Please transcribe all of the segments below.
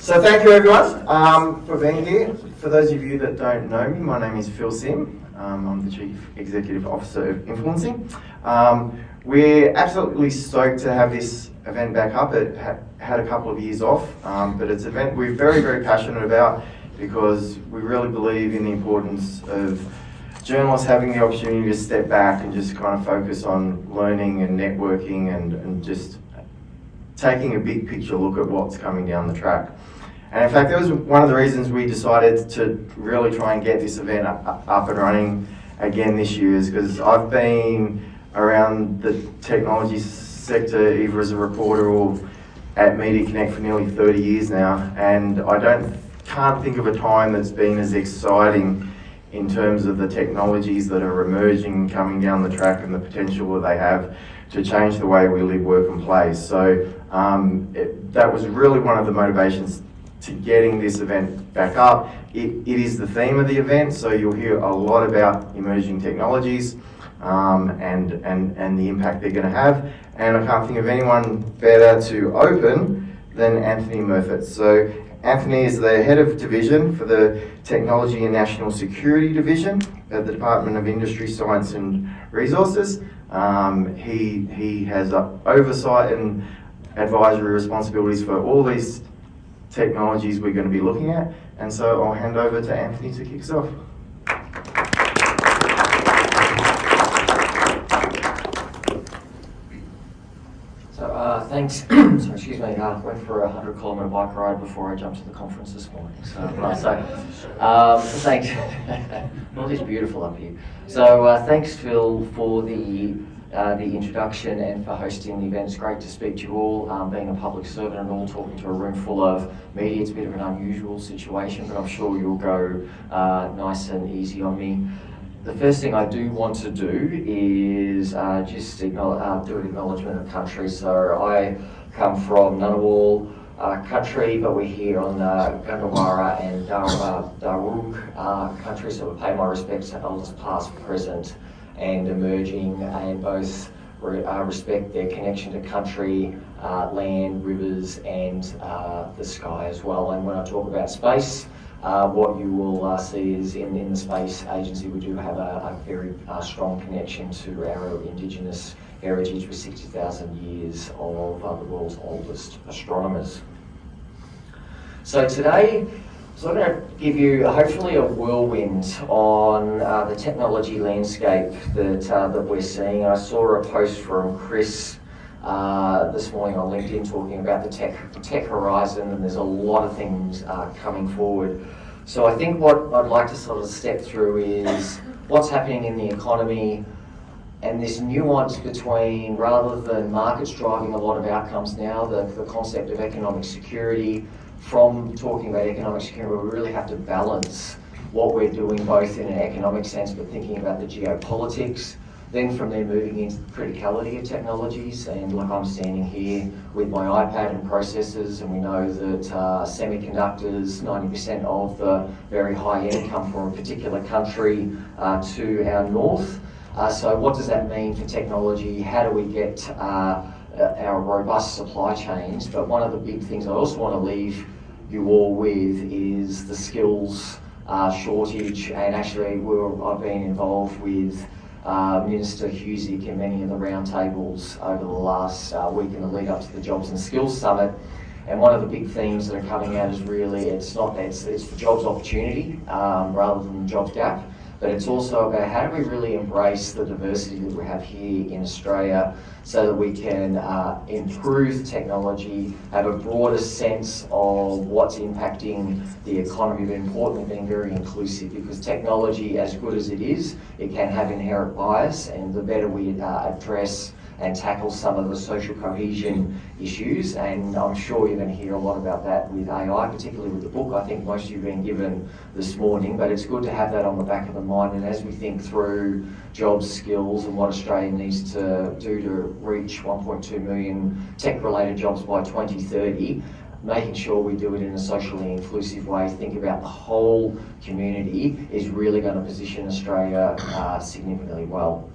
So thank you everyone for being here. For those of you that don't know me, my name is Phil Sim. I'm the Chief Executive Officer of Influencing. We're absolutely stoked to have this event back up. It had a couple of years off, but it's an event we're very, very passionate about because we really believe in the importance of journalists having the opportunity to step back and just kind of focus on learning and networking and just taking a big picture look at what's coming down the track. And in fact, that was one of the reasons we decided to really try and get this event up and running again this year, is because I've been around the technology sector either as a reporter or at Media Connect for nearly 30 years now, and I can't think of a time that's been as exciting in terms of the technologies that are emerging, coming down the track, and the potential that they have to change the way we live, work and play. So that was really one of the motivations to getting this event back up. It is the theme of the event, so you'll hear a lot about emerging technologies and the impact they're going to have. And I can't think of anyone better to open than Anthony Murfett. So Anthony is the head of division for the Technology and National Security Division at the Department of Industry, Science and Resources. He has oversight and advisory responsibilities for all these technologies we're going to be looking at. And so I'll hand over to Anthony to kick us off. Thanks. So excuse me. I went for a 100-kilometre bike ride before I jumped to the conference this morning. Thanks. Well, it's beautiful up here. So thanks, Phil, for the introduction and for hosting the event. It's great to speak to you all. Being a public servant and all, talking to a room full of media, it's a bit of an unusual situation, but I'm sure you'll go nice and easy on me. The first thing I do want to do is just do an acknowledgement of country. So I come from Nat'l country, but we're here on Gundawara and Darug country, so we pay my respects to elders past, present and emerging, and both respect their connection to country, land, rivers and the sky as well. And when I talk about space, what you will see is in the space agency we do have a very strong connection to our indigenous heritage with 60,000 years of the world's oldest astronomers. So today, I'm going to give you hopefully a whirlwind on the technology landscape that we're seeing. I saw a post from Chris this morning on LinkedIn talking about the tech horizon, and there's a lot of things coming forward. So I think what I'd like to sort of step through is what's happening in the economy and this nuance between, rather than markets driving a lot of outcomes now, the concept of economic security. From talking about economic security, we really have to balance what we're doing both in an economic sense but thinking about the geopolitics. Then from there moving into the criticality of technologies, and like I'm standing here with my iPad and processors, and we know that semiconductors, 90% of the very high end come from a particular country to our north. So what does that mean for technology? How do we get our robust supply chains? But one of the big things I also want to leave you all with is the skills shortage, and actually I've been involved with Minister Husic in many of the roundtables over the last week in the lead up to the Jobs and Skills Summit. And one of the big themes that are coming out is really it's the jobs opportunity rather than the jobs gap, but it's also about how do we really embrace the diversity that we have here in Australia so that we can improve technology, have a broader sense of what's impacting the economy, but importantly being very inclusive, because technology, as good as it is, it can have inherent bias, and the better we address and tackle some of the social cohesion issues, and I'm sure you're going to hear a lot about that with AI, particularly with the book I think most of you have been given this morning, but it's good to have that on the back of the mind. And as we think through jobs, skills and what Australia needs to do to reach 1.2 million tech-related jobs by 2030, making sure we do it in a socially inclusive way, think about the whole community, is really going to position Australia significantly well.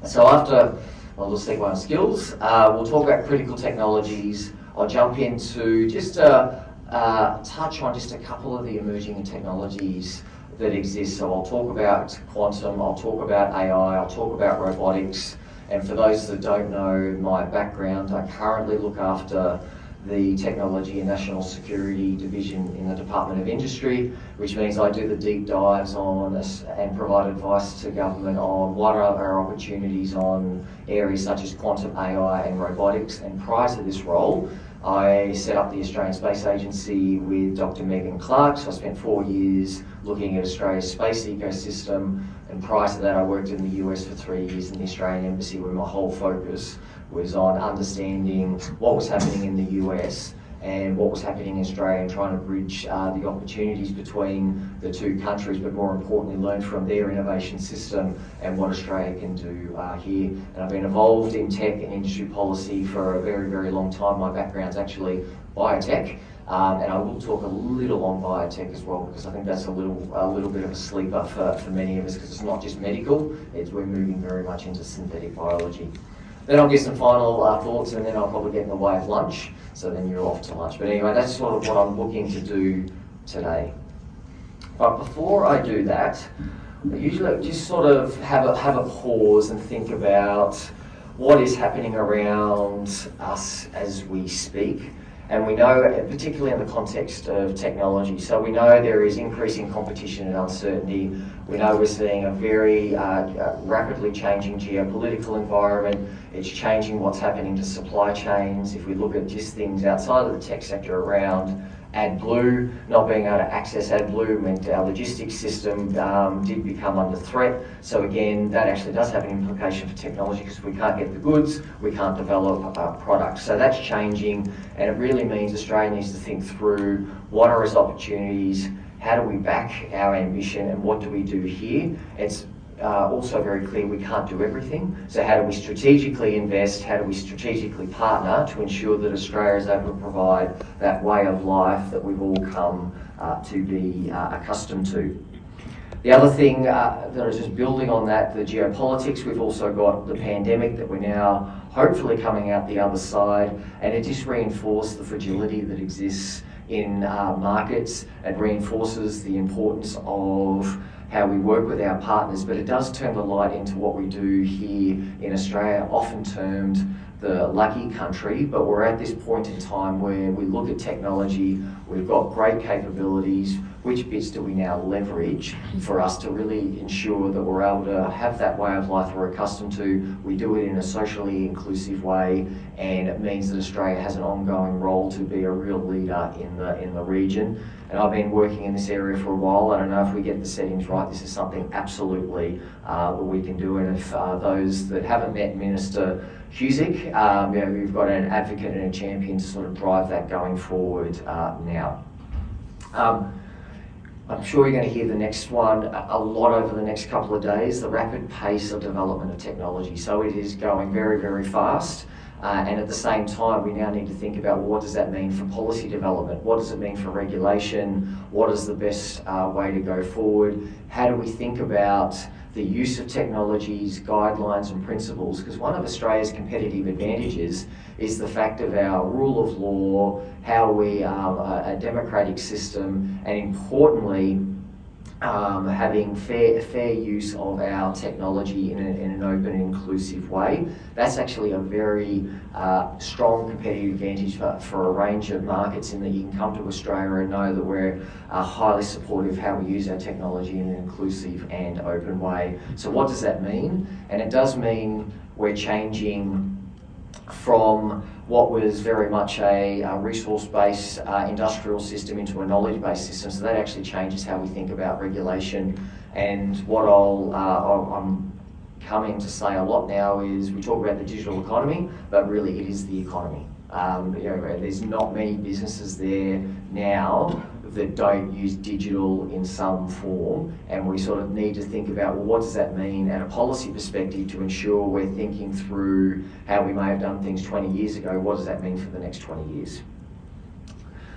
So after I'll just segue on skills. We'll talk about critical technologies. I'll jump into just a touch on just a couple of the emerging technologies that exist. So I'll talk about quantum, I'll talk about AI, I'll talk about robotics. And for those that don't know my background, I currently look after the Technology and National Security Division in the Department of Industry, which means I do the deep dives on this and provide advice to government on what are our opportunities on areas such as quantum, AI and robotics. And prior to this role, I set up the Australian Space Agency with Dr. Megan Clark, so I spent 4 years looking at Australia's space ecosystem, and prior to that I worked in the US for 3 years in the Australian Embassy, where my whole focus was on understanding what was happening in the US and what was happening in Australia, and trying to bridge the opportunities between the two countries, but more importantly learn from their innovation system and what Australia can do here. And I've been involved in tech and industry policy for a very, very long time. My background's actually biotech, and I will talk a little on biotech as well, because I think that's a little bit of a sleeper for many of us, because it's not just medical, we're moving very much into synthetic biology. Then I'll give some final thoughts, and then I'll probably get in the way of lunch, so then you're off to lunch. But anyway, that's sort of what I'm looking to do today. But before I do that, I usually just sort of have a pause and think about what is happening around us as we speak. And we know, particularly in the context of technology, so we know there is increasing competition and uncertainty. We know we're seeing a very rapidly changing geopolitical environment. It's changing what's happening to supply chains. If we look at just things outside of the tech sector around AdBlue, not being able to access AdBlue meant our logistics system did become under threat. So again, that actually does have an implication for technology, because we can't get the goods, we can't develop products. So that's changing, and it really means Australia needs to think through what are its opportunities, how do we back our ambition, and what do we do here. It's also very clear we can't do everything. So how do we strategically invest, how do we strategically partner to ensure that Australia is able to provide that way of life that we've all come to be accustomed to. The other thing that is just building on that, the geopolitics, we've also got the pandemic that we're now hopefully coming out the other side, and it just reinforced the fragility that exists in markets and reinforces the importance of how we work with our partners, but it does turn the light into what we do here in Australia, often termed the lucky country. But we're at this point in time where we look at technology, we've got great capabilities, which bits do we now leverage for us to really ensure that we're able to have that way of life we're accustomed to, we do it in a socially inclusive way, and it means that Australia has an ongoing role to be a real leader in the region. And I've been working in this area for a while. I don't know if we get the settings right, this is something absolutely that we can do. And if those that haven't met Minister Husic, we've got an advocate and a champion to sort of drive that going forward now. I'm sure you're going to hear the next one a lot over the next couple of days, the rapid pace of development of technology. So it is going very, very fast. And at the same time, we now need to think about, well, what does that mean for policy development? What does it mean for regulation? What is the best way to go forward? How do we think about the use of technologies, guidelines and principles? Because one of Australia's competitive advantages is the fact of our rule of law, how we are a democratic system, and importantly, having fair use of our technology in an open and inclusive way. That's actually a very strong competitive advantage for a range of markets, in that you can come to Australia and know that we're highly supportive of how we use our technology in an inclusive and open way. So what does that mean? And it does mean we're changing from what was very much a resource-based industrial system into a knowledge-based system. So that actually changes how we think about regulation. And what I'm coming to say a lot now is we talk about the digital economy, but really it is the economy. There's not many businesses there now that don't use digital in some form, and we sort of need to think about, well, what does that mean at a policy perspective to ensure we're thinking through how we may have done things 20 years ago, what does that mean for the next 20 years?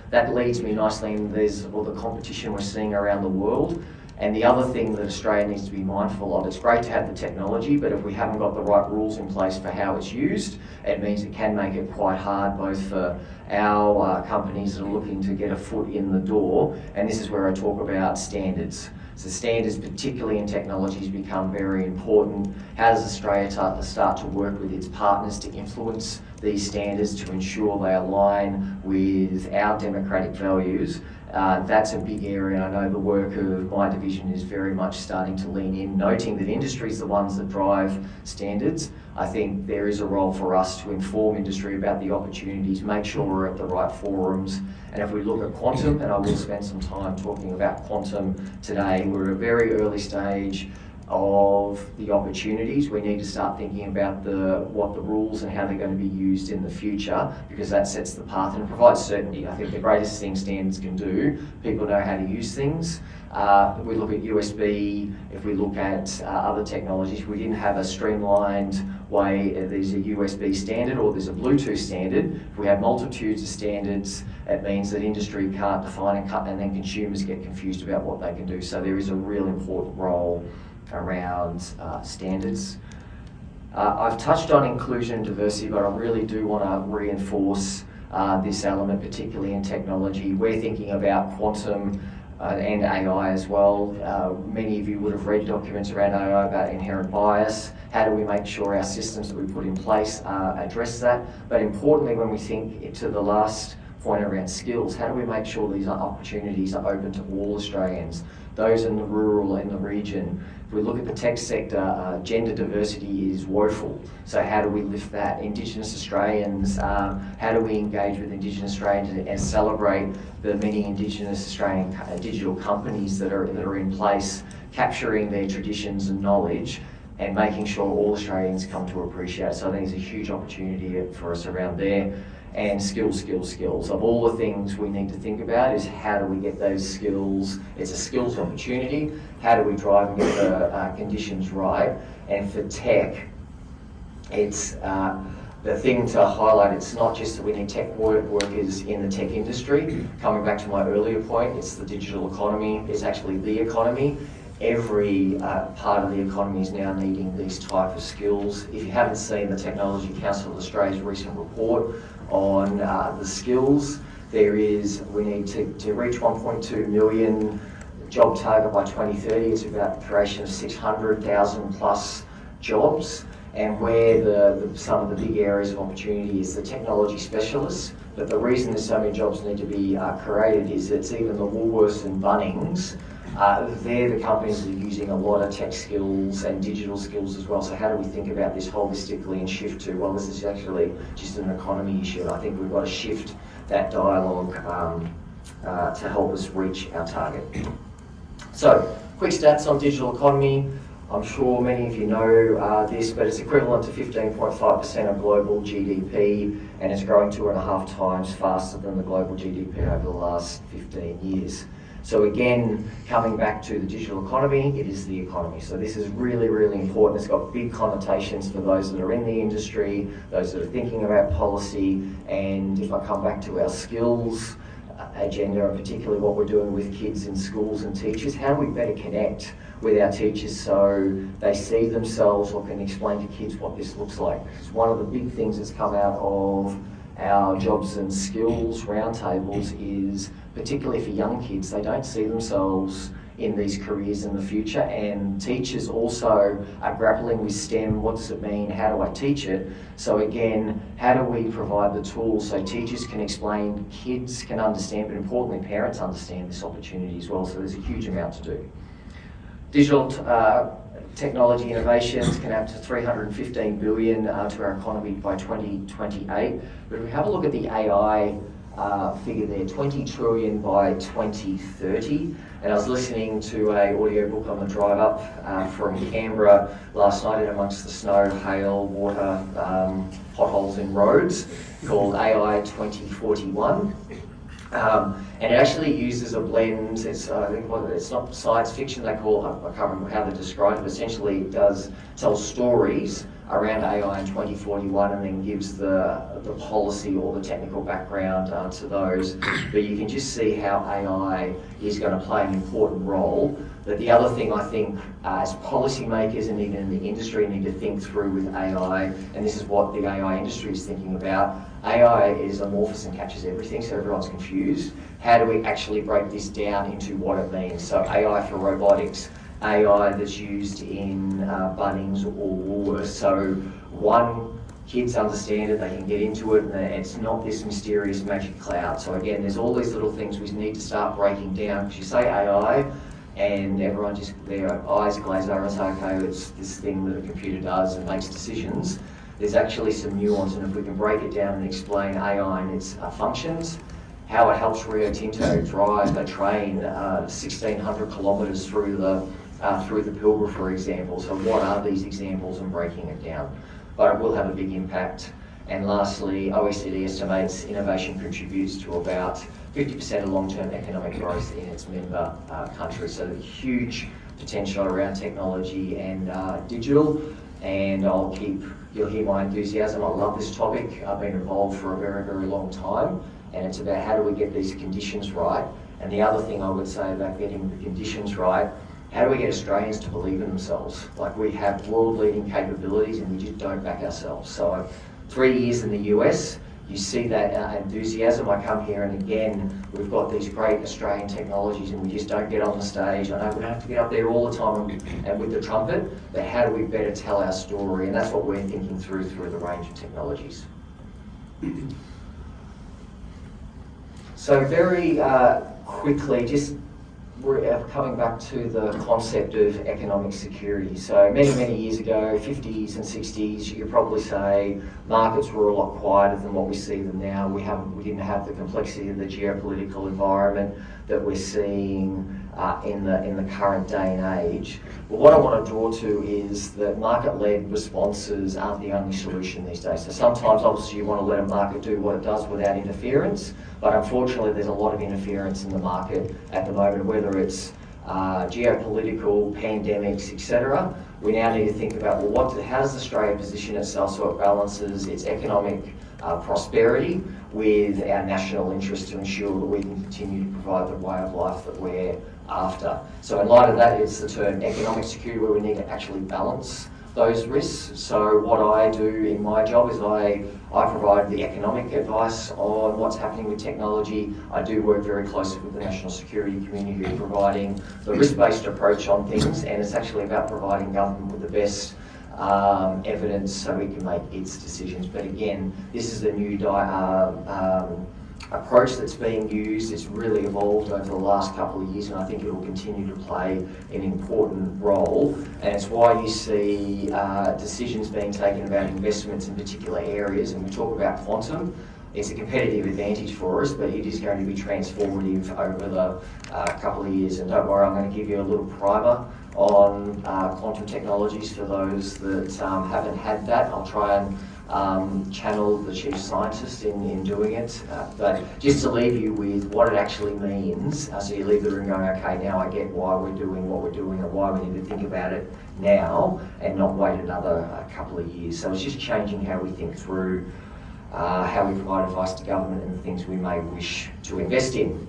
That leads me nicely in there's all the competition we're seeing around the world, And the other thing that Australia needs to be mindful of, it's great to have the technology, but if we haven't got the right rules in place for how it's used, it means it can make it quite hard both for our companies that are looking to get a foot in the door. And this is where I talk about standards. So standards, particularly in technologies, become very important. How does Australia start to work with its partners to influence these standards to ensure they align with our democratic values? That's a big area, and I know the work of my division is very much starting to lean in, noting that industry is the ones that drive standards. I think there is a role for us to inform industry about the opportunities, make sure we're at the right forums. And if we look at quantum, and I will spend some time talking about quantum today, we're at a very early stage of the opportunities. We need to start thinking about what the rules and how they're going to be used in the future, because that sets the path and provides certainty. I think the greatest thing standards can do, people know how to use things. If we look at USB, if we look at other technologies, we didn't have a streamlined way. There's a USB standard or there's a Bluetooth standard. If we have multitudes of standards, it means that industry can't define and then consumers get confused about what they can do. So there is a real important role around standards. I've touched on inclusion and diversity, but I really do want to reinforce this element, particularly in technology. We're thinking about quantum and AI as well. Many of you would have read documents around AI about inherent bias. How do we make sure our systems that we put in place address that? But importantly, when we think to the last point around skills, how do we make sure these opportunities are open to all Australians, those in the rural and the region? If we look at the tech sector, gender diversity is woeful. So how do we lift that? Indigenous Australians, how do we engage with Indigenous Australians and celebrate the many Indigenous Australian digital companies that are in place, capturing their traditions and knowledge and making sure all Australians come to appreciate it. So I think there's a huge opportunity for us around there. And skills. Of all the things we need to think about is how do we get those skills? It's a skills opportunity. How do we drive and get the conditions right? And for tech, it's the thing to highlight, it's not just that we need tech workers in the tech industry. Coming back to my earlier point, it's the digital economy. It's actually the economy. Every part of the economy is now needing these type of skills. If you haven't seen the Technology Council of Australia's recent report on the skills, we need to reach 1.2 million job target by 2030. It's about the creation of 600,000 plus jobs. And where some of the big areas of opportunity is the technology specialists. But the reason there's so many jobs need to be created is it's even the Woolworths and Bunnings. They're the companies that are using a lot of tech skills and digital skills as well. So how do we think about this holistically and shift to, well, this is actually just an economy issue. And I think we've got to shift that dialogue to help us reach our target. So, quick stats on digital economy. I'm sure many of you know this, but it's equivalent to 15.5% of global GDP, and it's growing 2.5 times faster than the global GDP over the last 15 years. So again, coming back to the digital economy, it is the economy. So this is really, really important. It's got big connotations for those that are in the industry, those that are thinking about policy, and if I come back to our skills agenda, and particularly what we're doing with kids in schools and teachers, how do we better connect with our teachers so they see themselves or can explain to kids what this looks like? Because one of the big things that's come out of our jobs and skills roundtables is, particularly for young kids, they don't see themselves in these careers in the future, and teachers also are grappling with STEM. What does it mean? How do I teach it? So again, how do we provide the tools so teachers can explain, kids can understand, but importantly parents understand this opportunity as well. So there's a huge amount to do. Digital technology innovations can add to 315 billion to our economy by 2028. But if we have a look at the AI figure there, 20 trillion by 2030. And I was listening to an audiobook on the drive up from Canberra last night in amongst the snow, hail, water, potholes in roads, called AI 2041. And it actually uses a blend. It's not science fiction. I can't remember how they describe it. But essentially, it does tell stories around AI in 2041 and then gives the policy or the technical background to those. But you can just see how AI is going to play an important role. But the other thing I think as policymakers and even in the industry need to think through with AI, and this is what the AI industry is thinking about, AI is amorphous and catches everything, so everyone's confused. How do we actually break this down into what it means? So AI for robotics, AI that's used in Bunnings or Woolworths. So one, kids understand it, they can get into it, and it's not this mysterious magic cloud. So again, there's all these little things we need to start breaking down, because you say AI, and everyone just, their eyes glaze over and say, okay, it's this thing that a computer does and makes decisions. There's actually some nuance, and if we can break it down and explain AI and its functions, how it helps Rio Tinto drive a train 1,600 kilometres through the Pilbara, for example. So what are these examples and breaking it down? But it will have a big impact. And lastly, OECD estimates innovation contributes to about 50% of long-term economic growth in its member countries. So there's huge potential around technology and digital. And you'll hear my enthusiasm. I love this topic. I've been involved for a very, very long time. And it's about how do we get these conditions right. And the other thing I would say about getting the conditions right, how do we get Australians to believe in themselves? Like, we have world-leading capabilities and we just don't back ourselves. So 3 years in the US, you see that enthusiasm. I come here and again, we've got these great Australian technologies and we just don't get on the stage. I know we don't have to get up there all the time and with the trumpet, but how do we better tell our story? And that's what we're thinking through the range of technologies. So very quickly, just we're coming back to the concept of economic security. So many years ago, 50s and 60s, you could probably say markets were a lot quieter than what we see them now. We didn't have the complexity of the geopolitical environment that we're seeing in the current day and age. But what I want to draw to is that market-led responses aren't the only solution these days. So sometimes, obviously, you want to let a market do what it does without interference, but unfortunately, there's a lot of interference in the market at the moment, whether it's geopolitical, pandemics, etc. We now need to think about, well, how does Australia position itself so it balances its economic prosperity with our national interest to ensure that we can continue to provide the way of life that we're after. So in light of that, it's the term economic security, where we need to actually balance those risks. So what I do in my job is I provide the economic advice on what's happening with technology. I do work very closely with the national security community who are providing the risk-based approach on things, and it's actually about providing government with the best evidence so we can make its decisions. But again, this is the new approach that's being used. It's really evolved over the last couple of years, and I think it will continue to play an important role. And it's why you see decisions being taken about investments in particular areas. And we talk about quantum. It's a competitive advantage for us, but it is going to be transformative over the couple of years. And don't worry, I'm going to give you a little primer on quantum technologies for those that haven't had that. I'll try and channel the chief scientist in doing it, but just to leave you with what it actually means, so you leave the room going, okay, now I get why we're doing what we're doing and why we need to think about it now and not wait another couple of years. So it's just changing how we think through how we provide advice to government and the things we may wish to invest in.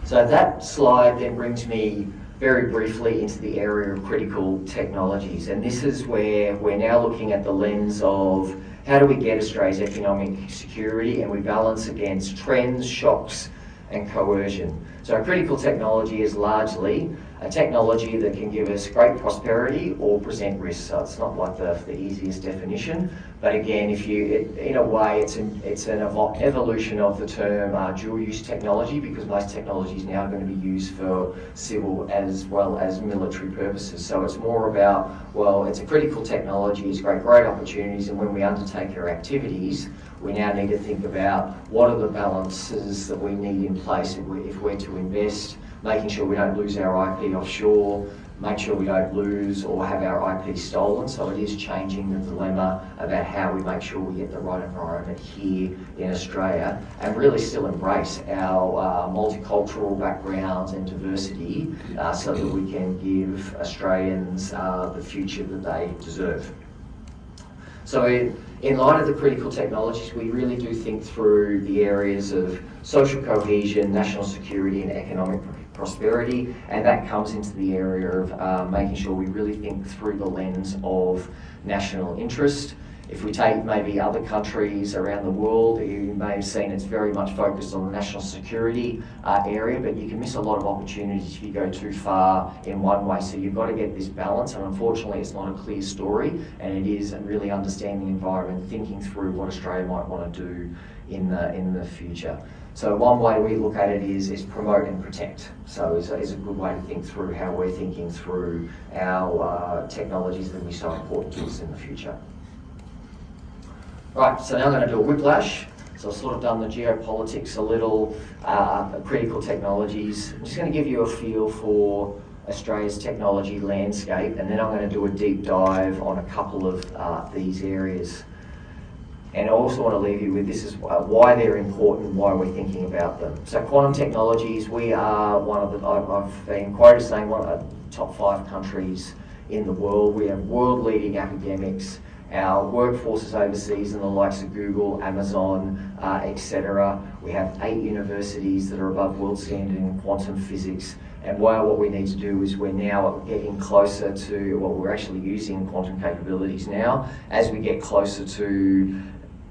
So that slide then brings me very briefly into the area of critical technologies. And this is where we're now looking at the lens of how do we get Australia's economic security, and we balance against trends, shocks, and coercion. So a critical technology is largely a technology that can give us great prosperity or present risk. So it's not like the easiest definition, but again, in a way, it's an evolution of the term dual-use technology, because most technology is now going to be used for civil as well as military purposes. So it's more about, well, it's a critical technology, it's great opportunities, and when we undertake our activities, we now need to think about what are the balances that we need in place if we're to invest, making sure we don't lose our IP offshore, make sure we don't lose or have our IP stolen. So it is changing the dilemma about how we make sure we get the right environment here in Australia and really still embrace our multicultural backgrounds and diversity so that we can give Australians the future that they deserve. So in light of the critical technologies, we really do think through the areas of social cohesion, national security and economic prosperity, and that comes into the area of making sure we really think through the lens of national interest. If we take maybe other countries around the world, you may have seen it's very much focused on the national security area, but you can miss a lot of opportunities if you go too far in one way. So you've got to get this balance, and unfortunately it's not a clear story, and it is really understanding the environment, thinking through what Australia might want to do in the future. So one way we look at it is promote and protect. So it's a good way to think through how we're thinking through our technologies that will be so important to us in the future. Right, so now I'm going to do a whiplash. So I've sort of done the geopolitics a little, critical technologies. I'm just going to give you a feel for Australia's technology landscape, and then I'm going to do a deep dive on a couple of these areas. And I also want to leave you with this is why they're important, why we're thinking about them. So quantum technologies, we are one of the, I've been quoted as saying one of the top 5 countries in the world. We have world-leading academics. Our workforce is overseas in the likes of Google, Amazon, etc. We have 8 universities that are above world standard in quantum physics. And what we need to do is we're now getting closer to, well, we're actually using quantum capabilities now. As we get closer to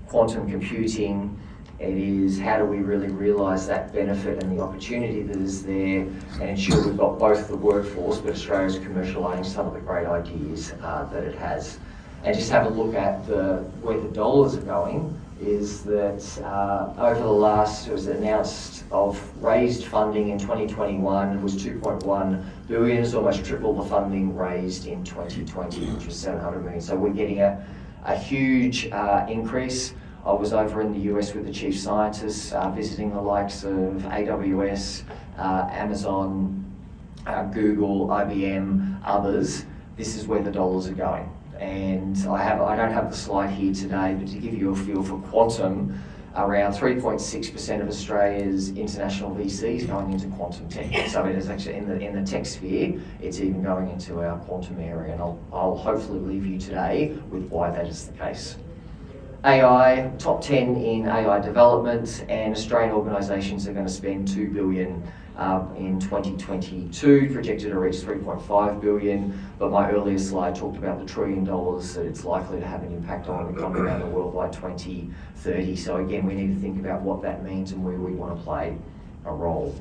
quantum computing, it is how do we really realise that benefit and the opportunity that is there and ensure we've got both the workforce, but Australia's commercialising some of the great ideas that it has. And just have a look at where the dollars are going, is that over the last, it was announced of raised funding in 2021 was 2.1 billion, it's almost triple the funding raised in 2020, which was 700 million. So we're getting a huge increase. I was over in the US with the chief scientists, visiting the likes of AWS, Amazon, Google, IBM, others. This is where the dollars are going. And I don't have the slide here today, but to give you a feel for quantum, around 3.6% of Australia's international VCs going into quantum tech. So it is actually in the tech sphere, it's even going into our quantum area, and I'll hopefully leave you today with why that is the case. AI, top 10 in AI development, and Australian organisations are going to spend $2 billion in 2022, projected to reach 3.5 billion, but my earlier slide talked about the $1 trillion that it's likely to have an impact on the economy around the world by 2030. So again, we need to think about what that means and where we want to play a role.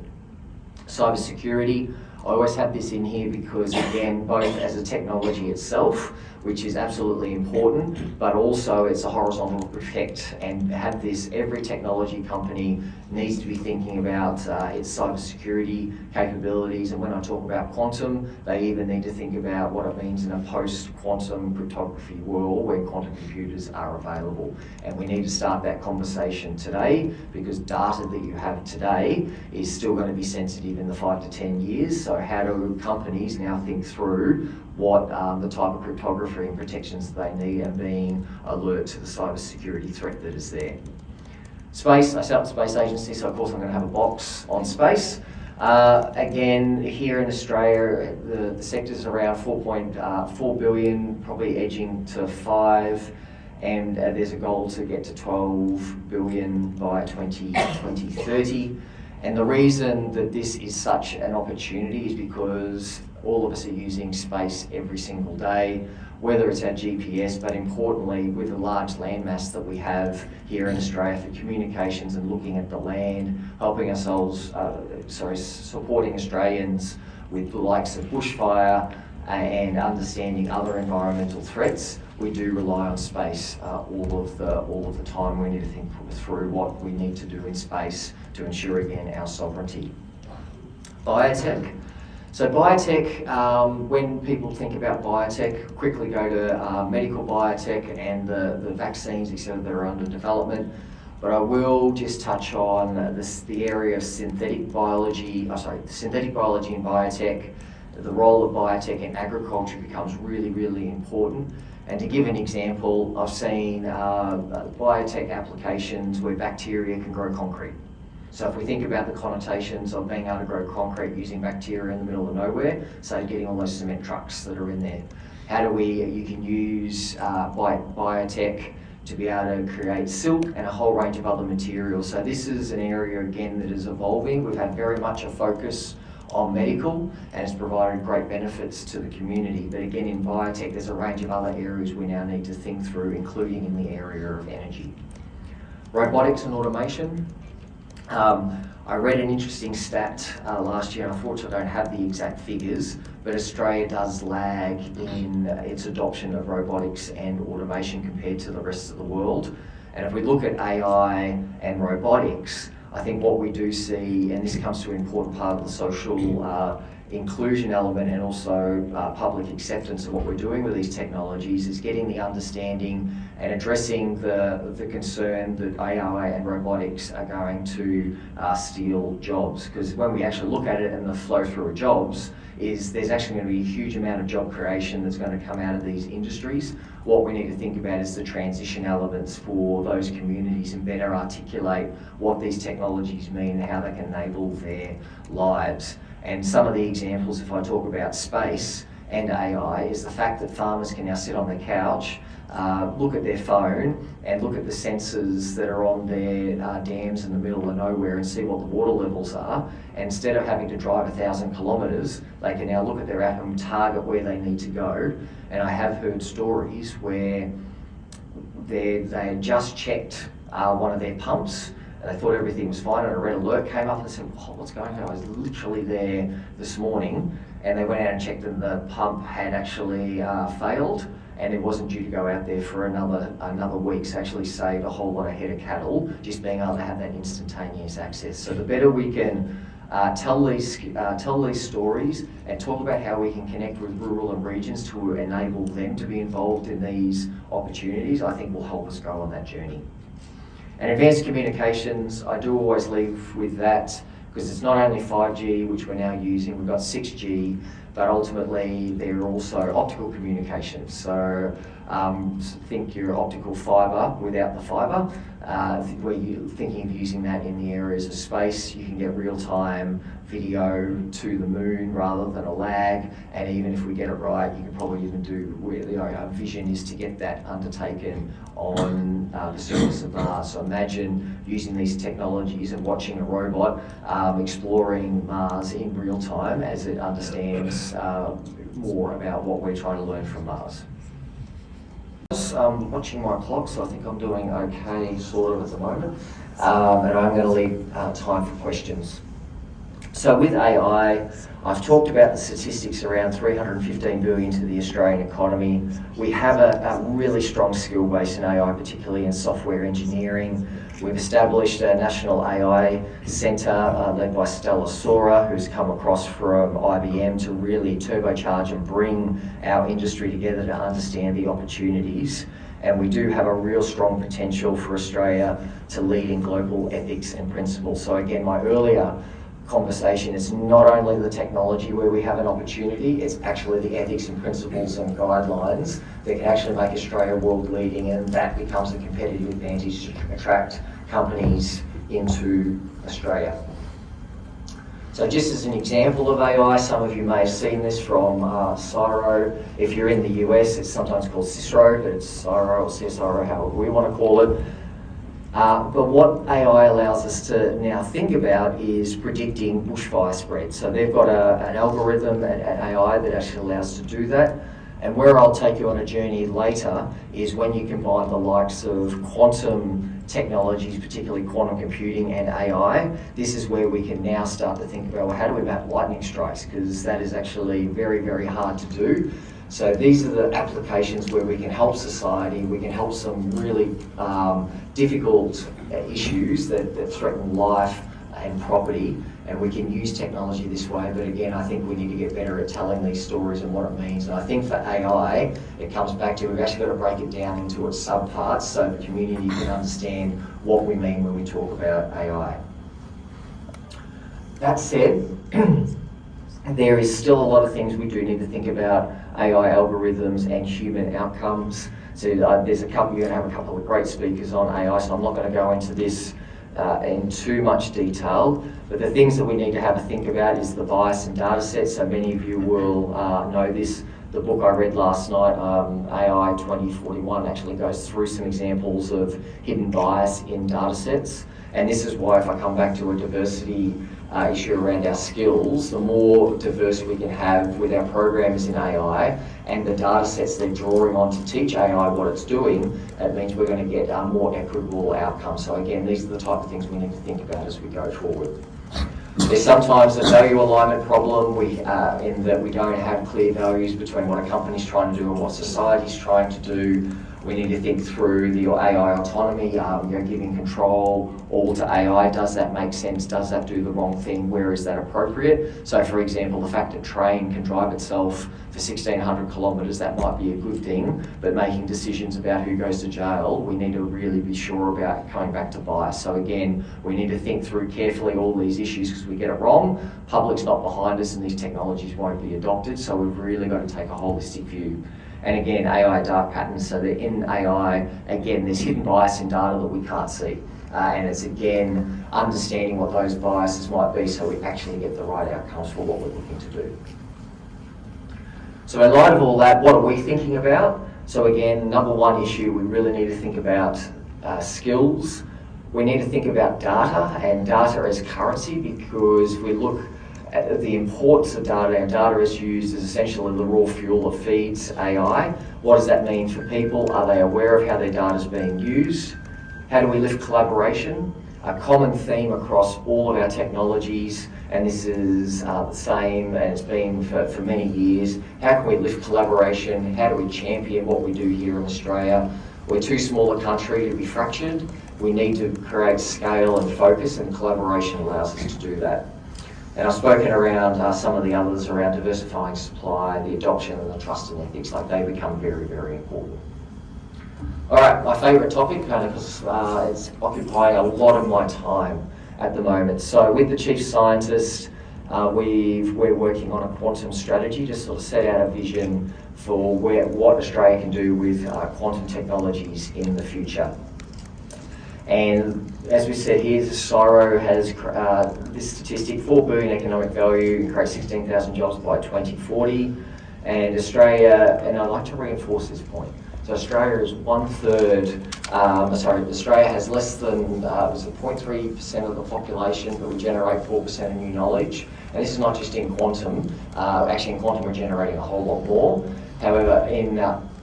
Cybersecurity, I always have this in here because again, both as a technology itself, which is absolutely important, but also it's a horizontal protect, and have this, every technology company needs to be thinking about its cybersecurity capabilities. And when I talk about quantum, they even need to think about what it means in a post-quantum cryptography world where quantum computers are available. And we need to start that conversation today, because data that you have today is still going to be sensitive in the 5 to 10 years. So how do companies now think through what the type of cryptography and protections that they need, and being alert to the cybersecurity threat that is there. Space, I set up the Space Agency, so of course I'm going to have a box on space. Again, here in Australia, the sector's around 4.4 billion, probably edging to 5, and there's a goal to get to 12 billion by 2030. And the reason that this is such an opportunity is because all of us are using space every single day, whether it's our GPS, but importantly with the large landmass that we have here in Australia for communications and looking at the land, helping ourselves, supporting Australians with the likes of bushfire and understanding other environmental threats. We do rely on space all of the time. We need to think through what we need to do in space to ensure again our sovereignty. Biotech. So biotech, when people think about biotech, quickly go to medical biotech and the vaccines, etc., that are under development. But I will just touch on the area of synthetic biology in biotech. The role of biotech in agriculture becomes really, really important. And to give an example, I've seen biotech applications where bacteria can grow concrete. So if we think about the connotations of being able to grow concrete using bacteria in the middle of nowhere, so getting all those cement trucks that are in there. You can use Biotech to be able to create silk and a whole range of other materials. So this is an area, again, that is evolving. We've had very much a focus on medical, and it's provided great benefits to the community. But again, in biotech, there's a range of other areas we now need to think through, including in the area of energy. Robotics and automation. I read an interesting stat last year, and unfortunately I don't have the exact figures, but Australia does lag in its adoption of robotics and automation compared to the rest of the world. And if we look at AI and robotics, I think what we do see, and this comes to an important part of the social inclusion element and also public acceptance of what we're doing with these technologies, is getting the understanding and addressing the concern that AI and robotics are going to steal jobs. Because when we actually look at it and the flow through of jobs, there's actually going to be a huge amount of job creation that's going to come out of these industries. What we need to think about is the transition elements for those communities and better articulate what these technologies mean and how they can enable their lives. And some of the examples, if I talk about space and AI, is the fact that farmers can now sit on their couch, look at their phone and look at the sensors that are on their dams in the middle of nowhere and see what the water levels are. And instead of having to drive 1,000 kilometres, they can now look at their app and target where they need to go. And I have heard stories where they had just checked one of their pumps, and they thought everything was fine, and a red alert came up and said, "Oh, what's going on?" I was literally there this morning, and they went out and checked, and the pump had actually failed, and it wasn't due to go out there for another week. So actually saved a whole lot of head of cattle, just being able to have that instantaneous access. So the better we can tell these stories and talk about how we can connect with rural and regions to enable them to be involved in these opportunities, I think will help us go on that journey. And advanced communications, I do always leave with that, because it's not only 5G, which we're now using, we've got 6G, but ultimately there are also optical communications. So think your optical fibre without the fibre, where you're thinking of using that in the areas of space. You can get real-time video to the moon rather than a lag, and even if we get it right, you can probably even do where the vision is to get that undertaken on the surface of Mars. So imagine using these technologies and watching a robot exploring Mars in real time as it understands more about what we're trying to learn from Mars. I'm watching my clock, so I think I'm doing okay sort of at the moment, and I'm going to leave time for questions. So with AI, I've talked about the statistics around 315 billion to the Australian economy. We have a really strong skill base in AI, particularly in software engineering. We've established a national AI centre led by Stella Sora, who's come across from IBM to really turbocharge and bring our industry together to understand the opportunities. And we do have a real strong potential for Australia to lead in global ethics and principles. So again, my earlier conversation, it's not only the technology where we have an opportunity, it's actually the ethics and principles and guidelines that can actually make Australia world leading, and that becomes a competitive advantage to attract companies into Australia. So just as an example of AI, some of you may have seen this from CSIRO. If you're in the US, it's sometimes called CISRO, but it's CSIRO or CSIRO, however we want to call it. But what AI allows us to now think about is predicting bushfire spread. So they've got an algorithm at AI that actually allows us to do that. And where I'll take you on a journey later is when you combine the likes of quantum technologies, particularly quantum computing and AI, this is where we can now start to think about, well, how do we map lightning strikes? Because that is actually very, very hard to do. So these are the applications where we can help society, we can help some really difficult issues that threaten life and property, and we can use technology this way. But again, I think we need to get better at telling these stories and what it means. And I think for AI, it comes back to we've actually got to break it down into its subparts so the community can understand what we mean when we talk about AI. That said, there is still a lot of things we do need to think about AI algorithms and human outcomes. So there's you're going to have a couple of great speakers on AI, so I'm not going to go into this in too much detail, but the things that we need to have a think about is the bias in data sets. So many of you will know this. the book I read last night, AI 2041, actually goes through some examples of hidden bias in data sets. And this is why, if I come back to a diversity issue around our skills, the more diverse we can have with our programmers in AI and the data sets they're drawing on to teach AI what it's doing, it means we're going to get more equitable outcomes. So again, these are the type of things we need to think about as we go forward. There's sometimes a value alignment problem in that we don't have clear values between what a company's trying to do and what society's trying to do. We need to think through the AI autonomy, giving control all to AI. Does that make sense? Does that do the wrong thing? Where is that appropriate? So for example, the fact that train can drive itself for 1,600 kilometres, that might be a good thing, but making decisions about who goes to jail, we need to really be sure about coming back to bias. So again, we need to think through carefully all these issues, because if we get it wrong, public's not behind us and these technologies won't be adopted. So we've really got to take a holistic view. And again, AI dark patterns, so that in AI, again, there's hidden bias in data that we can't see. And it's again, understanding what those biases might be so we actually get the right outcomes for what we're looking to do. So in light of all that, what are we thinking about? So again, number one issue, we really need to think about skills. We need to think about data and data as currency, because we look at the importance of data, and data is used as essentially the raw fuel that feeds AI. What does that mean for people? Are they aware of how their data is being used? How do we lift collaboration? A common theme across all of our technologies, and this is the same and it's been for many years. How can we lift collaboration? How do we champion what we do here in Australia? We're too small a country to be fractured. We need to create scale and focus, and collaboration allows us to do that. And I've spoken around some of the others around diversifying supply, the adoption and the trust and ethics, like they become very, very important. All right, my favourite topic, because it's occupying a lot of my time at the moment. So with the Chief Scientist, we're working on a quantum strategy to sort of set out a vision for what Australia can do with quantum technologies in the future. And as we said here, CSIRO has this statistic, 4 billion economic value, and create 16,000 jobs by 2040. And Australia, and I'd like to reinforce this point, so Australia is Australia has less than 0.3% of the population, but we generate 4% of new knowledge. And this is not just in quantum, actually in quantum we're generating a whole lot more. However, in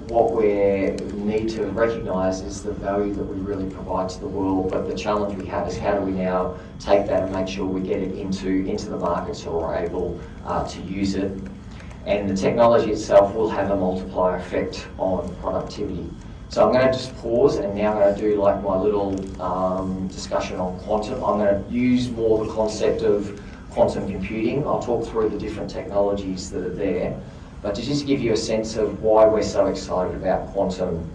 what we need to recognise is the value that we really provide to the world, but the challenge we have is how do we now take that and make sure we get it into the market so we're able to use it. And the technology itself will have a multiplier effect on productivity. So I'm going to just pause, and now I'm going to do like my little discussion on quantum. I'm going to use more the concept of quantum computing. I'll talk through the different technologies that are there. But to just give you a sense of why we're so excited about quantum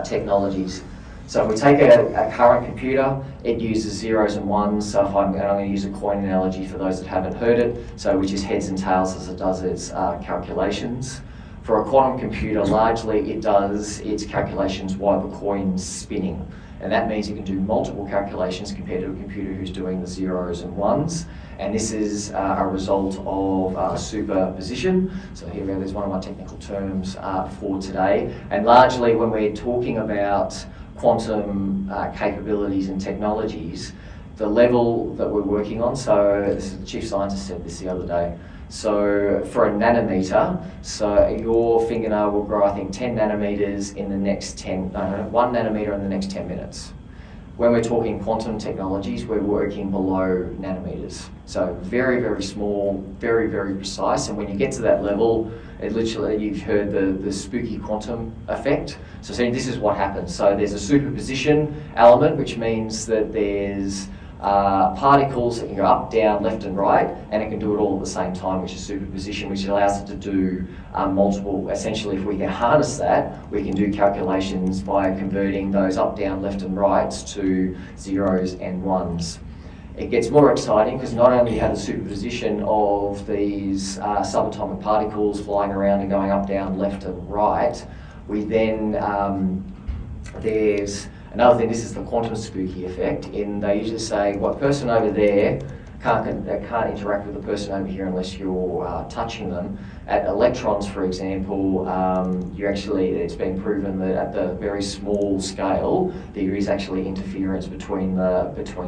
technologies. So if we take a current computer, it uses zeros and ones. So I'm going to use a coin analogy for those that haven't heard it, so which is heads and tails as it does its calculations. For a quantum computer, largely it does its calculations while the coin's spinning. And that means it can do multiple calculations compared to a computer who's doing the zeros and ones. And this is a result of superposition. So here we go, there's one of my technical terms for today. And largely when we're talking about quantum capabilities and technologies, the level that we're working on, so this is, the Chief Scientist said this the other day, so for a nanometer, so your fingernail will grow, I think, 10 nanometers in the next 1 nanometer in the next 10 minutes. When we're talking quantum technologies, we're working below nanometers. So very, very small, very, very precise. And when you get to that level, it literally, you've heard the spooky quantum effect. So see, this is what happens. So there's a superposition element, which means that there's particles that can go up, down, left and right, and it can do it all at the same time, which is superposition, which allows it to do multiple, essentially if we can harness that, we can do calculations by converting those up, down, left and rights to zeros and ones. It gets more exciting because not only have the superposition of these subatomic particles flying around and going up, down, left and right, we then, there's another thing, this is the quantum spooky effect, in they usually say, what person over there can't interact with the person over here unless you're touching them. At electrons, for example, it's been proven that at the very small scale, there is actually interference between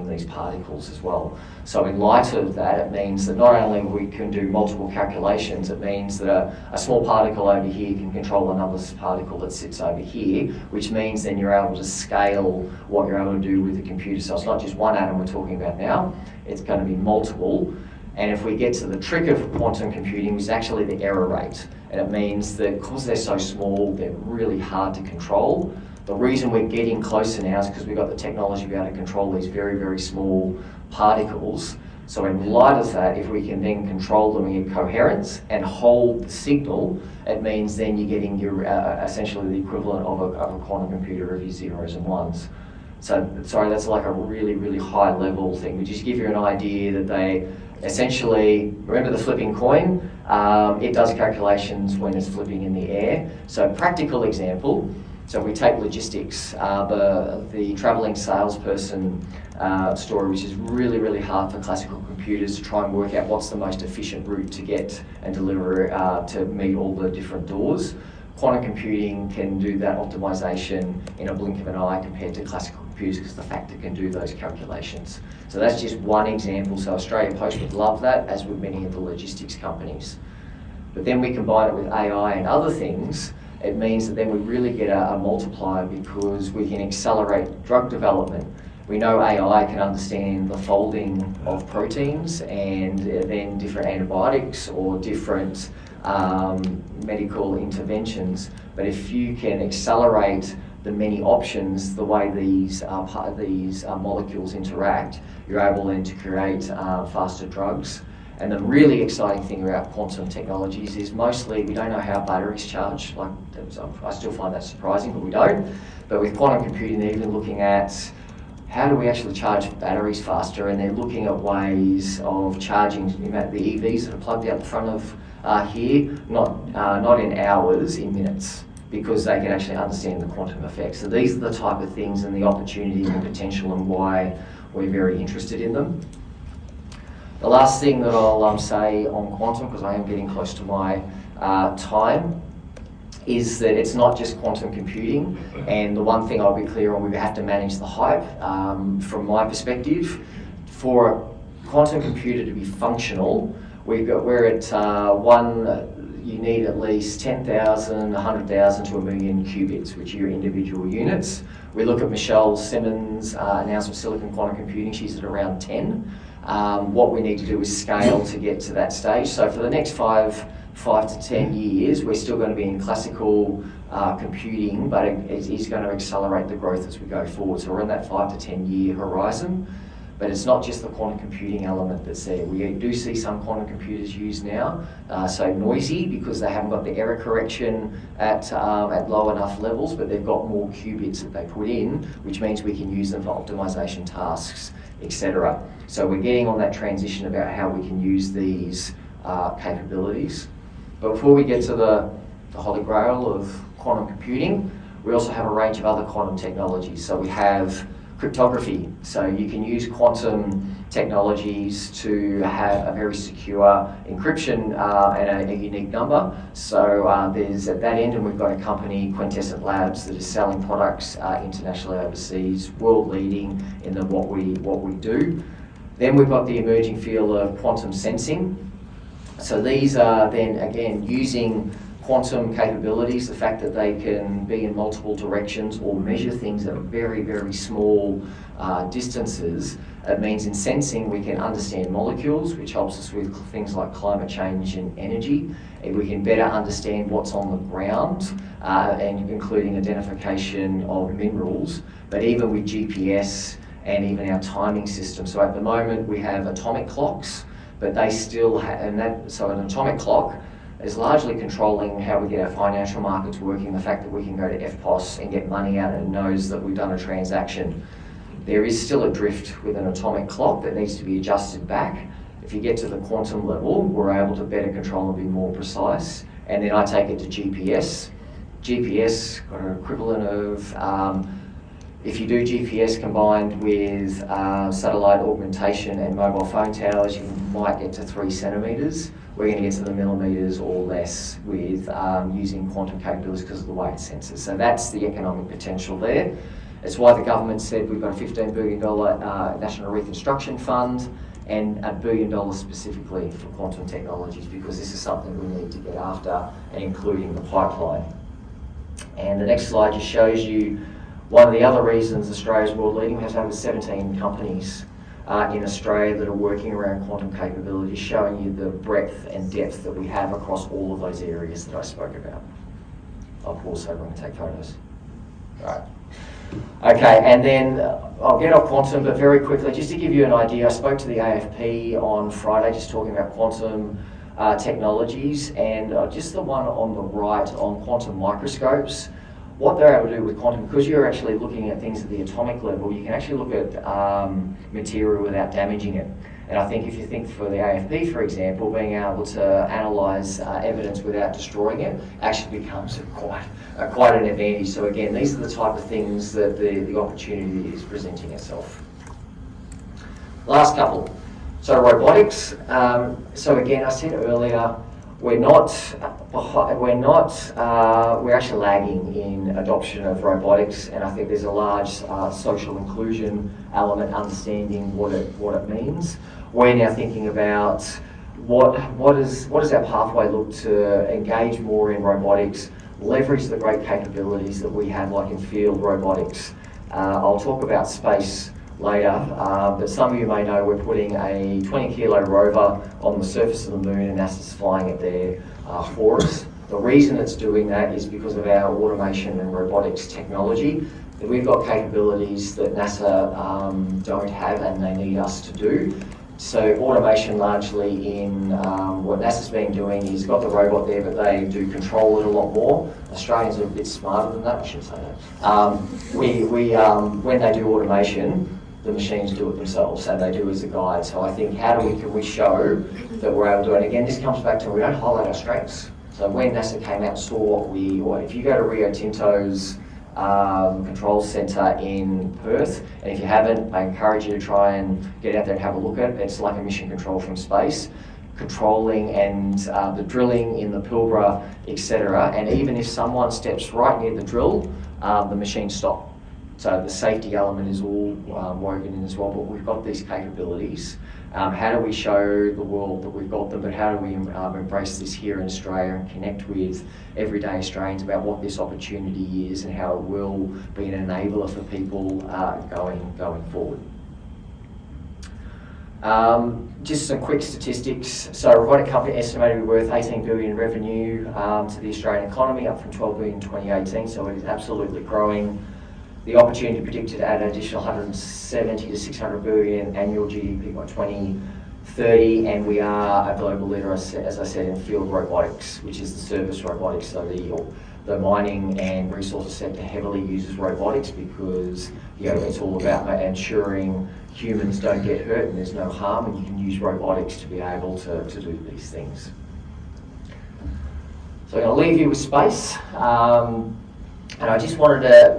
these particles as well. So in light of that, it means that not only we can do multiple calculations, it means that a small particle over here can control another particle that sits over here, which means then you're able to scale what you're able to do with the computer. So it's not just one atom we're talking about now, it's going to be multiple. And if we get to the trick of quantum computing, is actually the error rate. And it means that because they're so small, they're really hard to control. The reason we're getting closer now is because we've got the technology to be able to control these very, very small particles. So in light of that, if we can then control them in coherence and hold the signal, it means then you're getting your essentially the equivalent of a quantum computer of your zeros and ones. So, sorry, that's like a really, really high level thing. We just give you an idea that they essentially, remember the flipping coin? It does calculations when it's flipping in the air. So practical example, so if we take logistics, the traveling salesperson story, which is really, really hard for classical computers to try and work out what's the most efficient route to get and deliver to meet all the different doors. Quantum computing can do that optimization in a blink of an eye compared to classical computers because the fact it can do those calculations. So that's just one example. So Australia Post would love that, as would many of the logistics companies. But then we combine it with AI and other things, it means that then we really get a multiplier because we can accelerate drug development. We know AI can understand the folding of proteins and then different antibiotics or different medical interventions. But if you can accelerate the many options, the way these molecules interact, you're able then to create faster drugs. And the really exciting thing about quantum technologies is mostly we don't know how batteries charge. Like, I still find that surprising, but we don't. But with quantum computing, they're even looking at how do we actually charge batteries faster, and they're looking at ways of charging the EVs that are plugged out the front of here, not in hours, in minutes, because they can actually understand the quantum effects. So these are the type of things and the opportunity and the potential and why we're very interested in them. The last thing that I'll say on quantum, because I am getting close to my time, is that it's not just quantum computing. And the one thing I'll be clear on, we have to manage the hype. From my perspective, for a quantum computer to be functional, we're at you need at least 10,000, 100,000 to 1 million qubits, which are your individual units. We look at Michelle Simmons' announcement of silicon quantum computing, she's at around 10. What we need to do is scale to get to that stage. So for the next five to 10 years, we're still going to be in classical computing, but it is going to accelerate the growth as we go forward. So we're in that 5 to 10 year horizon. But it's not just the quantum computing element that's there. We do see some quantum computers used now, so noisy because they haven't got the error correction at low enough levels, but they've got more qubits that they put in, which means we can use them for optimization tasks, etc. So we're getting on that transition about how we can use these capabilities. But before we get to the holy grail of quantum computing, we also have a range of other quantum technologies. So we have cryptography. So you can use quantum technologies to have a very secure encryption and a unique number. So there's at that end, and we've got a company, Quintessent Labs, that is selling products internationally overseas, world leading in what we do. Then we've got the emerging field of quantum sensing. So these are then again using quantum capabilities, the fact that they can be in multiple directions or measure things at very, very small distances. It means in sensing we can understand molecules, which helps us with things like climate change and energy. And we can better understand what's on the ground, and including identification of minerals, but even with GPS and even our timing system. So at the moment we have atomic clocks, but they still have, so an atomic clock is largely controlling how we get our financial markets working, the fact that we can go to FPOS and get money out and it knows that we've done a transaction. There is still a drift with an atomic clock that needs to be adjusted back. If you get to the quantum level, we're able to better control and be more precise. And then I take it to GPS. GPS got an equivalent of If you do GPS combined with satellite augmentation and mobile phone towers, you might get to 3 centimetres. We're going to get to the millimetres or less with using quantum capabilities because of the way it senses. So that's the economic potential there. It's why the government said we've got a $15 billion National Reconstruction Fund and $1 billion specifically for quantum technologies, because this is something we need to get after and including the pipeline. And the next slide just shows you one of the other reasons Australia's world leading. We have over 17 companies in Australia that are working around quantum capabilities, showing you the breadth and depth that we have across all of those areas that I spoke about. I'll pause over and take photos. All right. Okay, and then I'll get off quantum, but very quickly, just to give you an idea, I spoke to the AFP on Friday just talking about quantum technologies, and just the one on the right on quantum microscopes. What they're able to do with quantum, because you're actually looking at things at the atomic level, you can actually look at material without damaging it. And I think if you think for the AFP, for example, being able to analyse evidence without destroying it actually becomes quite an advantage. So again, these are the type of things that the opportunity is presenting itself. Last couple. So robotics. So again, I said earlier, we're actually lagging in adoption of robotics, and I think there's a large social inclusion element, understanding what it means. We're now thinking about what does our pathway look to engage more in robotics, leverage the great capabilities that we have, like in field robotics. I'll talk about space later, but some of you may know we're putting a 20-kilo rover on the surface of the moon, and NASA's flying it there for us. The reason it's doing that is because of our automation and robotics technology. We've got capabilities that NASA don't have and they need us to do. So automation largely in what NASA's been doing is got the robot there, but they do control it a lot more. Australians are a bit smarter than that, I shouldn't say that. When they do automation, the machines do it themselves, and they do as a guide. So I think can we show that we're able to do it? And again, this comes back to we don't highlight our strengths. So when NASA came out and saw if you go to Rio Tinto's control centre in Perth, and if you haven't, I encourage you to try and get out there and have a look at it. It's like a mission control from space, controlling and the drilling in the Pilbara, etc. And even if someone steps right near the drill, the machines stop. So the safety element is all woven in as well, but we've got these capabilities. How do we show the world that we've got them, but how do we embrace this here in Australia and connect with everyday Australians about what this opportunity is and how it will be an enabler for people going forward. Just some quick statistics. So a robotic company estimated to be worth 18 billion in revenue to the Australian economy, up from 12 billion in 2018, so it is absolutely growing. The opportunity predicted to add an additional 170 to 600 billion annual GDP by 2030, and we are a global leader, as I said, in field robotics, which is the service robotics. So the mining and resources sector heavily uses robotics because it's all about ensuring humans don't get hurt and there's no harm, and you can use robotics to be able to do these things. So I'm going to leave you with space. And I just wanted to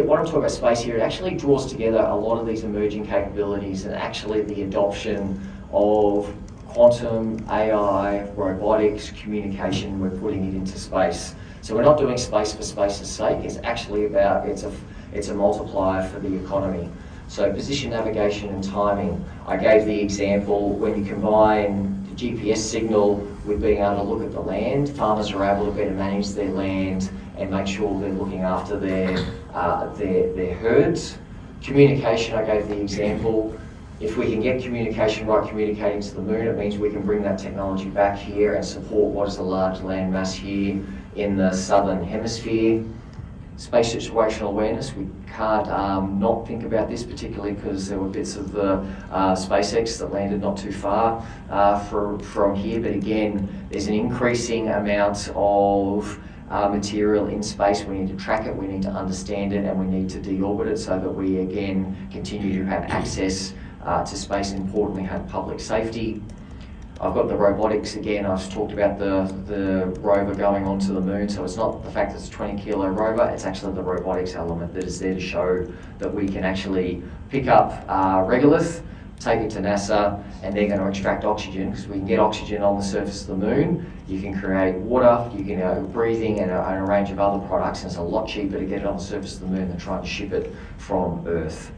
talk about space here. It actually draws together a lot of these emerging capabilities and actually the adoption of quantum, AI, robotics, communication. We're putting it into space. So we're not doing space for space's sake. It's actually it's a multiplier for the economy. So position, navigation and timing. I gave the example when you combine the GPS signal with being able to look at the land, farmers are able to better manage their land and make sure they're looking after their herds. Communication, I gave the example. If we can get communication right, communicating to the moon, it means we can bring that technology back here and support what is a large landmass here in the southern hemisphere. Space situational awareness, we can't not think about this, particularly because there were bits of the SpaceX that landed not too far from here. But again, there's an increasing amount of material in space. We need to track it, we need to understand it, and we need to deorbit it so that we again continue to have access to space, and importantly have public safety. I've got the robotics again. I've talked about the rover going onto the moon. So it's not the fact that it's a 20-kilo rover, it's actually the robotics element that is there to show that we can actually pick up regolith, take it to NASA, and they're going to extract oxygen, because we can get oxygen on the surface of the moon. You can create water, you can breathing, and a range of other products, and it's a lot cheaper to get it on the surface of the moon than trying to ship it from Earth.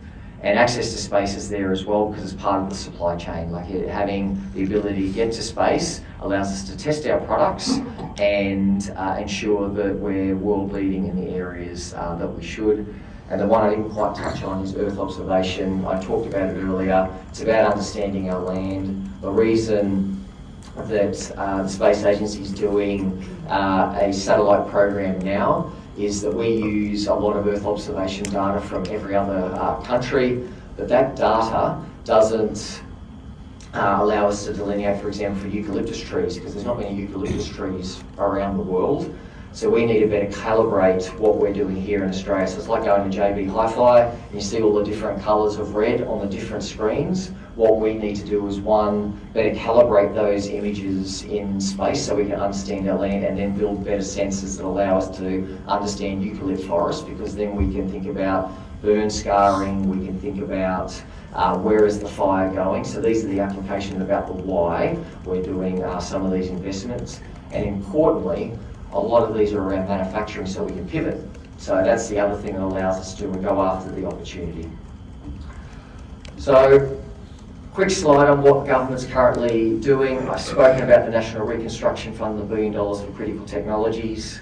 And access to space is there as well, because it's part of the supply chain. Like having the ability to get to space allows us to test our products and ensure that we're world leading in the areas that we should. And the one I didn't quite touch on is Earth observation. I talked about it earlier. It's about understanding our land. The reason that the Space Agency is doing a satellite program now is that we use a lot of Earth observation data from every other country, but that data doesn't allow us to delineate, for example, for eucalyptus trees, because there's not many eucalyptus trees around the world. So we need to better calibrate what we're doing here in Australia. So it's like going to JB Hi-Fi, and you see all the different colours of red on the different screens. What we need to do is, one, better calibrate those images in space so we can understand our land, and then build better sensors that allow us to understand eucalypt forest, because then we can think about burn scarring, we can think about where is the fire going. So these are the applications about the why we're doing some of these investments. And importantly, a lot of these are around manufacturing, so we can pivot. So that's the other thing that allows us to go after the opportunity. So, quick slide on what government's currently doing. I've spoken about the National Reconstruction Fund, the $1 billion for critical technologies.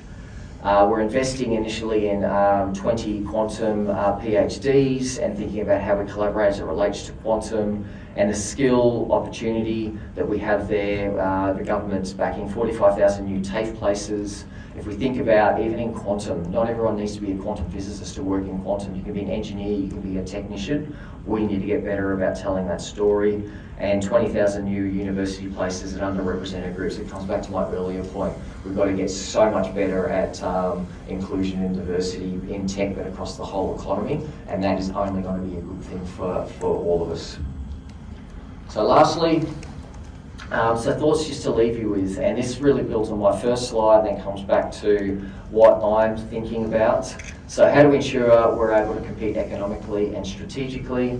We're investing initially in 20 quantum PhDs and thinking about how we collaborate as it relates to quantum, and the skill opportunity that we have there. The government's backing 45,000 new TAFE places. If we think about even in quantum, not everyone needs to be a quantum physicist to work in quantum. You can be an engineer, you can be a technician. We need to get better about telling that story. And 20,000 new university places at underrepresented groups. It comes back to my earlier point. We've got to get so much better at inclusion and diversity in tech, but across the whole economy. And that is only going to be a good thing for all of us. So lastly, so thoughts just to leave you with, and this really builds on my first slide, then comes back to what I'm thinking about. So how do we ensure we're able to compete economically and strategically?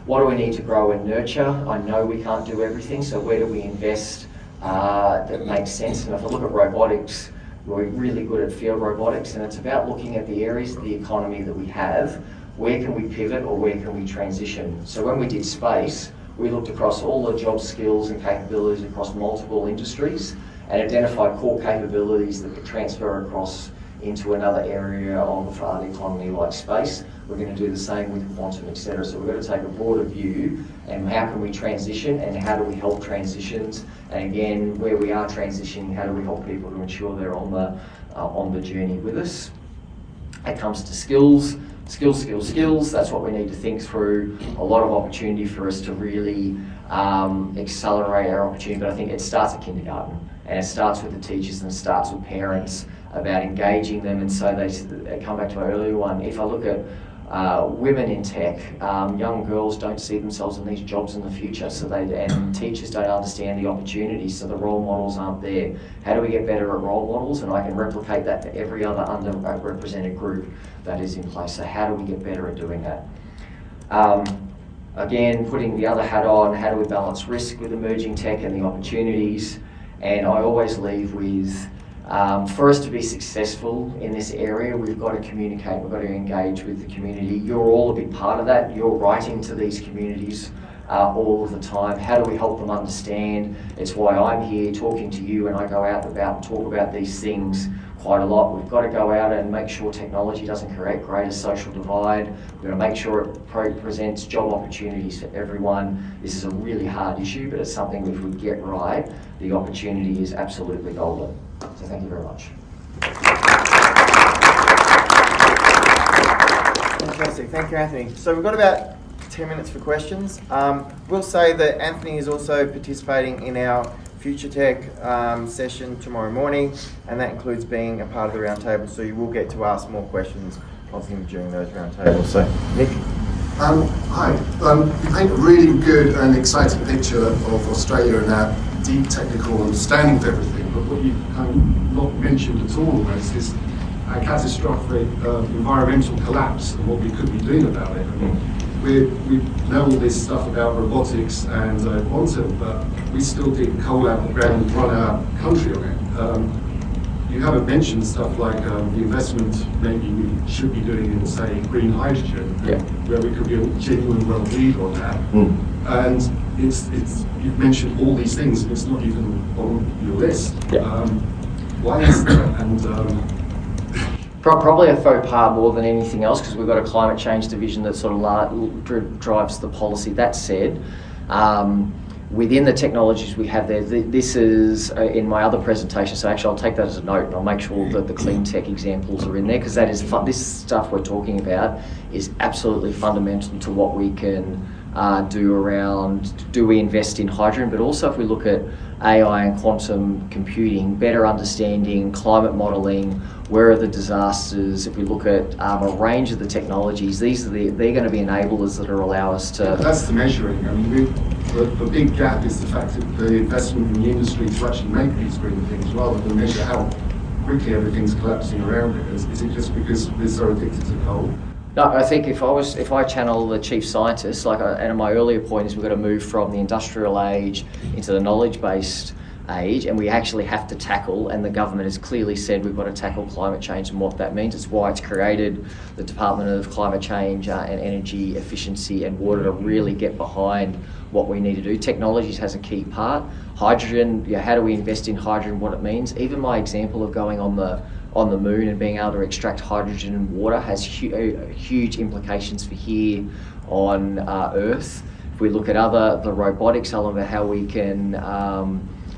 What do we need to grow and nurture? I know we can't do everything, so where do we invest that makes sense? And if I look at robotics, we're really good at field robotics, and it's about looking at the areas of the economy that we have. Where can we pivot, or where can we transition? So when we did space, we looked across all the job skills and capabilities across multiple industries and identified core capabilities that could transfer across into another area of the economy like space. We're going to do the same with quantum, etc. So we've got to take a broader view, and how can we transition, and how do we help transitions? And again, where we are transitioning, how do we help people to ensure they're on the journey with us? It comes to skills. Skills, that's what we need to think through. A lot of opportunity for us to really accelerate our opportunity, but I think it starts at kindergarten, and it starts with the teachers, and it starts with parents about engaging them. And so they come back to my earlier one. If I look at women in tech, young girls don't see themselves in these jobs in the future, and teachers don't understand the opportunities, so the role models aren't there. How do we get better at role models? And I can replicate that for every other underrepresented group that is in place. So how do we get better at doing that? Again, putting the other hat on, how do we balance risk with emerging tech and the opportunities? And I always leave with, for us to be successful in this area, we've got to communicate, we've got to engage with the community. You're all a big part of that. You're writing to these communities all of the time. How do we help them understand? It's why I'm here talking to you, and I go out and about and talk about these things quite a lot. We've got to go out and make sure technology doesn't create greater social divide. We've got to make sure it presents job opportunities for everyone. This is a really hard issue, but it's something that if we get right, the opportunity is absolutely golden. So thank you very much. Fantastic, thank you, Anthony. So we've got about 10 minutes for questions. We'll say that Anthony is also participating in our Future Tech session tomorrow morning, and that includes being a part of the roundtable, so you will get to ask more questions of him during those roundtables. So, Nick? Hi. You paint a really good and exciting picture of Australia and our deep technical understanding of everything, but what you kind of not mentioned at all almost is a catastrophic environmental collapse and what we could be doing about it. I mean, we know all this stuff about robotics and quantum, but we still dig coal out of the ground and run our country on it. You haven't mentioned stuff like the investment maybe we should be doing in, say, green hydrogen, where we could be a genuine world leader on that. And it's you've mentioned all these things, and it's not even on your list. Why is that? And Probably a faux pas more than anything else, because we've got a climate change division that sort of drives the policy. That said, within the technologies we have there, this is in my other presentation, so actually I'll take that as a note and I'll make sure that the clean tech examples are in there, because that is this stuff we're talking about is absolutely fundamental to what we can do around, do we invest in hydrogen, but also if we look at AI and quantum computing, better understanding, climate modelling, where are the disasters, if we look at a range of the technologies, they're going to be enablers that will allow us to... That's the measuring. I mean, the big gap is the fact that the investment in the industry to actually make these green things, rather than measure how quickly everything's collapsing around it. Is it just because we're so addicted to coal? No, I think if I channel the chief scientist, and my earlier point is we've got to move from the industrial age into the knowledge-based age, and we actually have to tackle, and the government has clearly said we've got to tackle climate change and what that means. It's why it's created the Department of Climate Change and Energy Efficiency and Water to really get behind what we need to do. Technologies has a key part. Hydrogen, how do we invest in hydrogen, what it means. Even my example of going on the moon and being able to extract hydrogen and water has huge implications for here on Earth. If we look at the robotics element, how we can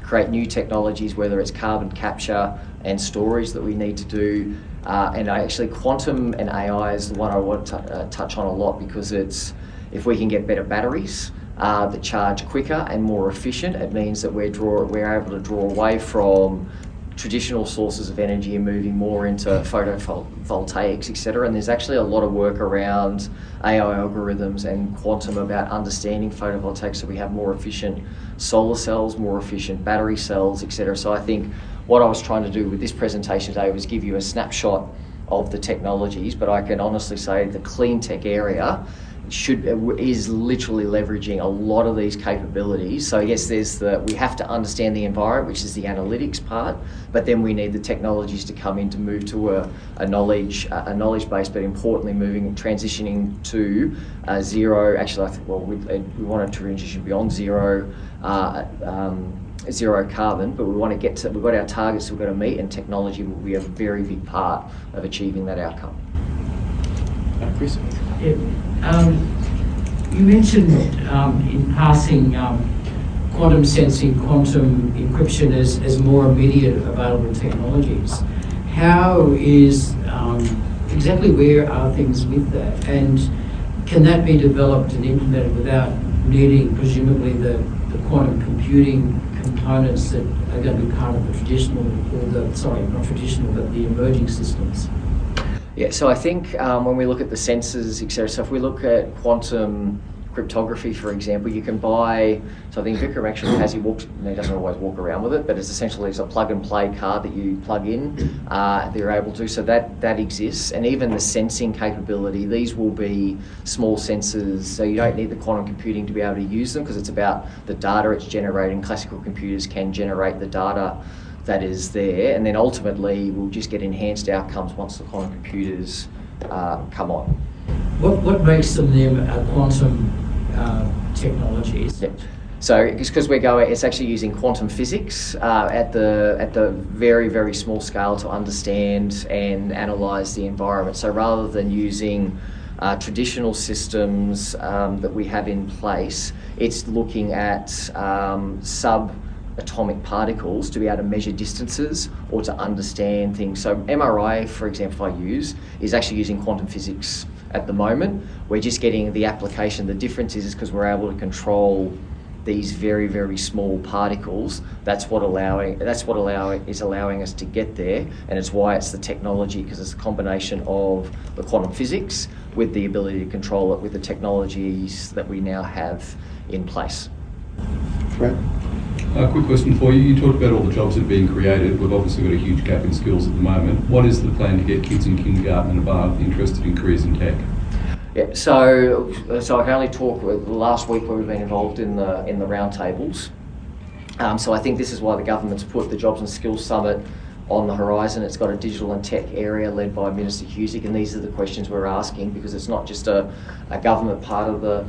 create new technologies, whether it's carbon capture and storage that we need to do. And actually actually, quantum and AI is the one I want to touch on a lot, because it's, if we can get better batteries that charge quicker and more efficient, it means that we're able to draw away from traditional sources of energy and moving more into photovoltaics, etc. And there's actually a lot of work around AI algorithms and quantum about understanding photovoltaics, so we have more efficient solar cells, more efficient battery cells, etc. So I think what I was trying to do with this presentation today was give you a snapshot of the technologies, but I can honestly say the clean tech area is literally leveraging a lot of these capabilities. So yes, we have to understand the environment, which is the analytics part, but then we need the technologies to come in to move to a knowledge base, but importantly transitioning to zero. Actually, I think we want to transition beyond zero carbon, but we want to get to, we've got our targets we've got to meet, and technology will be a very big part of achieving that outcome. Chris? You mentioned in passing quantum sensing, quantum encryption as more immediate available technologies. How is, exactly where are things with that? And can that be developed and implemented without needing, presumably, the quantum computing components that are going to be part of the traditional, not traditional, but the emerging systems? Yeah, so I think when we look at the sensors, etc., so if we look at quantum cryptography, for example, you can buy, so I think Vikram actually has, he doesn't always walk around with it, but it's essentially a plug and play card that you plug in, they're able to, so that exists. And even the sensing capability, these will be small sensors, so you don't need the quantum computing to be able to use them, because it's about the data it's generating. Classical computers can generate the data that is there, and then ultimately we'll just get enhanced outcomes once the quantum computers come on. What makes them quantum technologies? Yep. So it's because it's actually using quantum physics at the very, very small scale to understand and analyse the environment. So rather than using traditional systems that we have in place, it's looking at subatomic particles to be able to measure distances or to understand things. So MRI, for example, I use, is actually using quantum physics at the moment. We're just getting the application. The difference is because we're able to control these very, very small particles. That's what is allowing us to get there, and it's why it's the technology, because it's a combination of the quantum physics with the ability to control it with the technologies that we now have in place. Right. A quick question for you. You talked about all the jobs that are being created. We've obviously got a huge gap in skills at the moment. What is the plan to get kids in kindergarten and above interested in careers in tech? Yeah, so I can only talk with last week where we've been involved in the roundtables. So I think this is why the government's put the Jobs and Skills Summit on the horizon. It's got a digital and tech area led by Minister Husic, and these are the questions we're asking, because it's not just a government part of the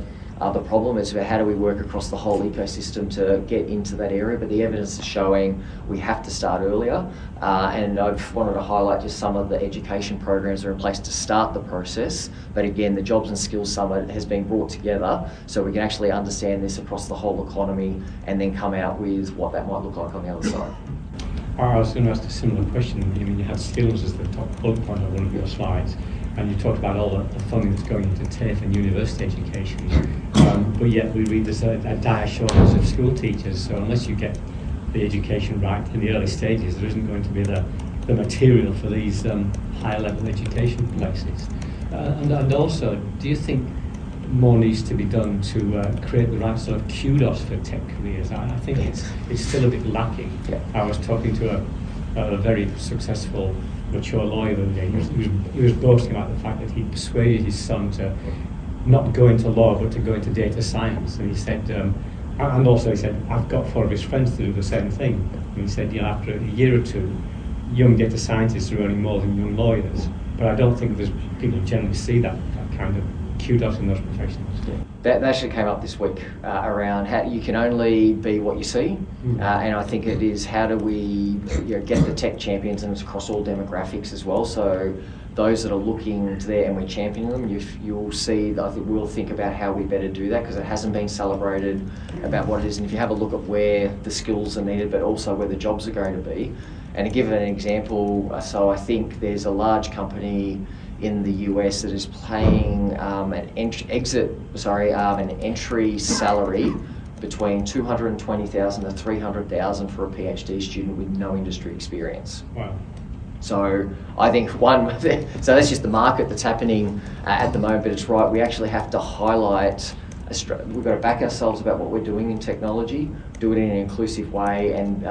problem. It's about how do we work across the whole ecosystem to get into that area, but the evidence is showing we have to start earlier, and I've wanted to highlight just some of the education programs that are in place to start the process. But again, the Jobs and Skills Summit has been brought together so we can actually understand this across the whole economy and then come out with what that might look like on the other side. I was going to ask a similar question. I mean, you had skills as the top bullet point on one of your slides, and you talked about all the funding that's going into TAFE and university education. But yet we read there's a dire shortage of school teachers, so unless you get the education right in the early stages, there isn't going to be the material for these higher level education places. And also, do you think more needs to be done to create the right sort of kudos for tech careers? I think it's still a bit lacking. Yeah. I was talking to a very successful, mature lawyer the other day. He was boasting about the fact that he persuaded his son to not go into law but to go into data science. And he said, and also he said, I've got 4 of his friends to do the same thing. And he said, after a year or two, young data scientists are earning more than young lawyers. But I don't think people generally see that kind of kudos in those professions. Yeah. That actually came up this week around how you can only be what you see, and I think it is how do we get the tech champions, and it's across all demographics as well. So those that are looking to there and we're championing them, you'll see that I think we'll think about how we better do that, because it hasn't been celebrated about what it is. And if you have a look at where the skills are needed, but also where the jobs are going to be, and to give an example, so I think there's a large company in the US that is paying an entry salary between $220,000 to $300,000 for a PhD student with no industry experience. Wow. So I think so that's just the market that's happening at the moment, but it's right, we actually have to highlight, we've got to back ourselves about what we're doing in technology, do it in an inclusive way, and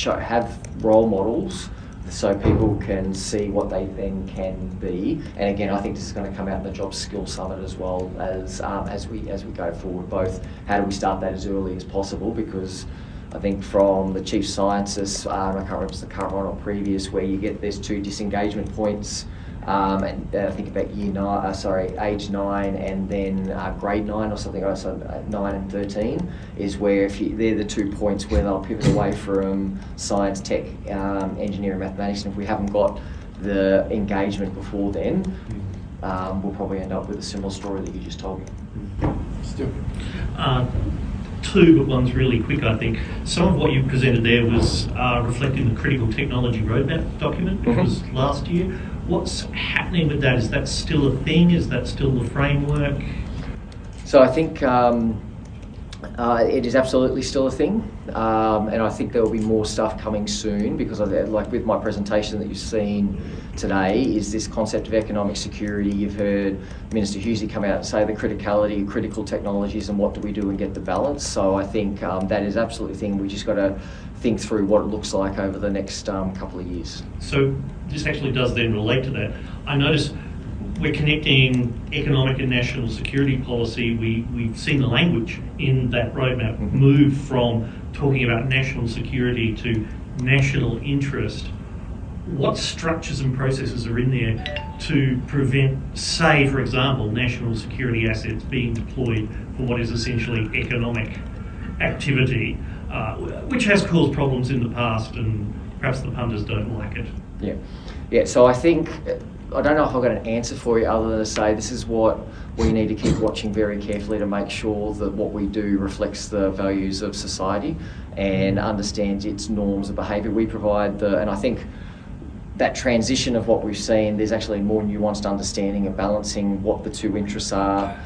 have role models so people can see what they then can be. And again, I think this is going to come out in the Jobs Skills Summit as well as we go forward. Both how do we start that as early as possible, because I think from the chief scientists, I can't remember if it's the current one or previous, where there's 2 disengagement points, and I think about age 9 and then grade 9 or something, so 9 and 13 is where they're the 2 points where they'll pivot away from science, tech, engineering, mathematics. And if we haven't got the engagement before then, we'll probably end up with a similar story that you just told me. Still. 2, but one's really quick, I think. Some of what you presented there was reflecting the critical technology roadmap document, which was last year. What's happening with that? Is that still a thing? Is that still the framework? So I think it is absolutely still a thing, and I think there will be more stuff coming soon, because like with my presentation that you've seen today is this concept of economic security. You've heard Minister Husic come out and say the criticality of critical technologies and what do we do and get the balance. So I think that is absolutely a thing. We just got to think through what it looks like over the next couple of years. So this actually does then relate to that. I notice we're connecting economic and national security policy. We've seen the language in that roadmap move from talking about national security to national interest. What structures and processes are in there to prevent, say, for example, national security assets being deployed for what is essentially economic activity, which has caused problems in the past, and perhaps the punters don't like it? Yeah. So I think, I don't know if I've got an answer for you other than to say this is what we need to keep watching very carefully to make sure that what we do reflects the values of society and understands its norms of behaviour. We provide and I think that transition of what we've seen, there's actually more nuanced understanding of balancing what the 2 interests are.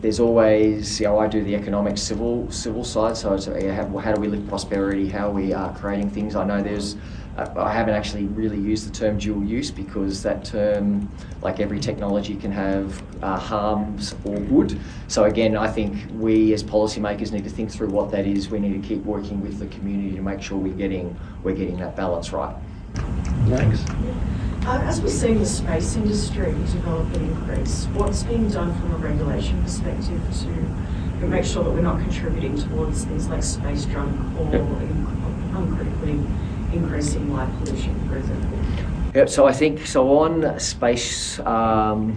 There's always, I do the economic civil side, so it's, how do we lift prosperity, how we are creating things. I know there's I haven't actually really used the term dual use because that term, like every technology, can have harms or good. So again, I think we as policymakers need to think through what that is. We need to keep working with the community to make sure we're getting that balance right. Thanks. As we're seeing the space industry develop and increase, what's being done from a regulation perspective to make sure that we're not contributing towards things like space junk or uncritically increasing light pollution, for example? Yep. So I think on space junk.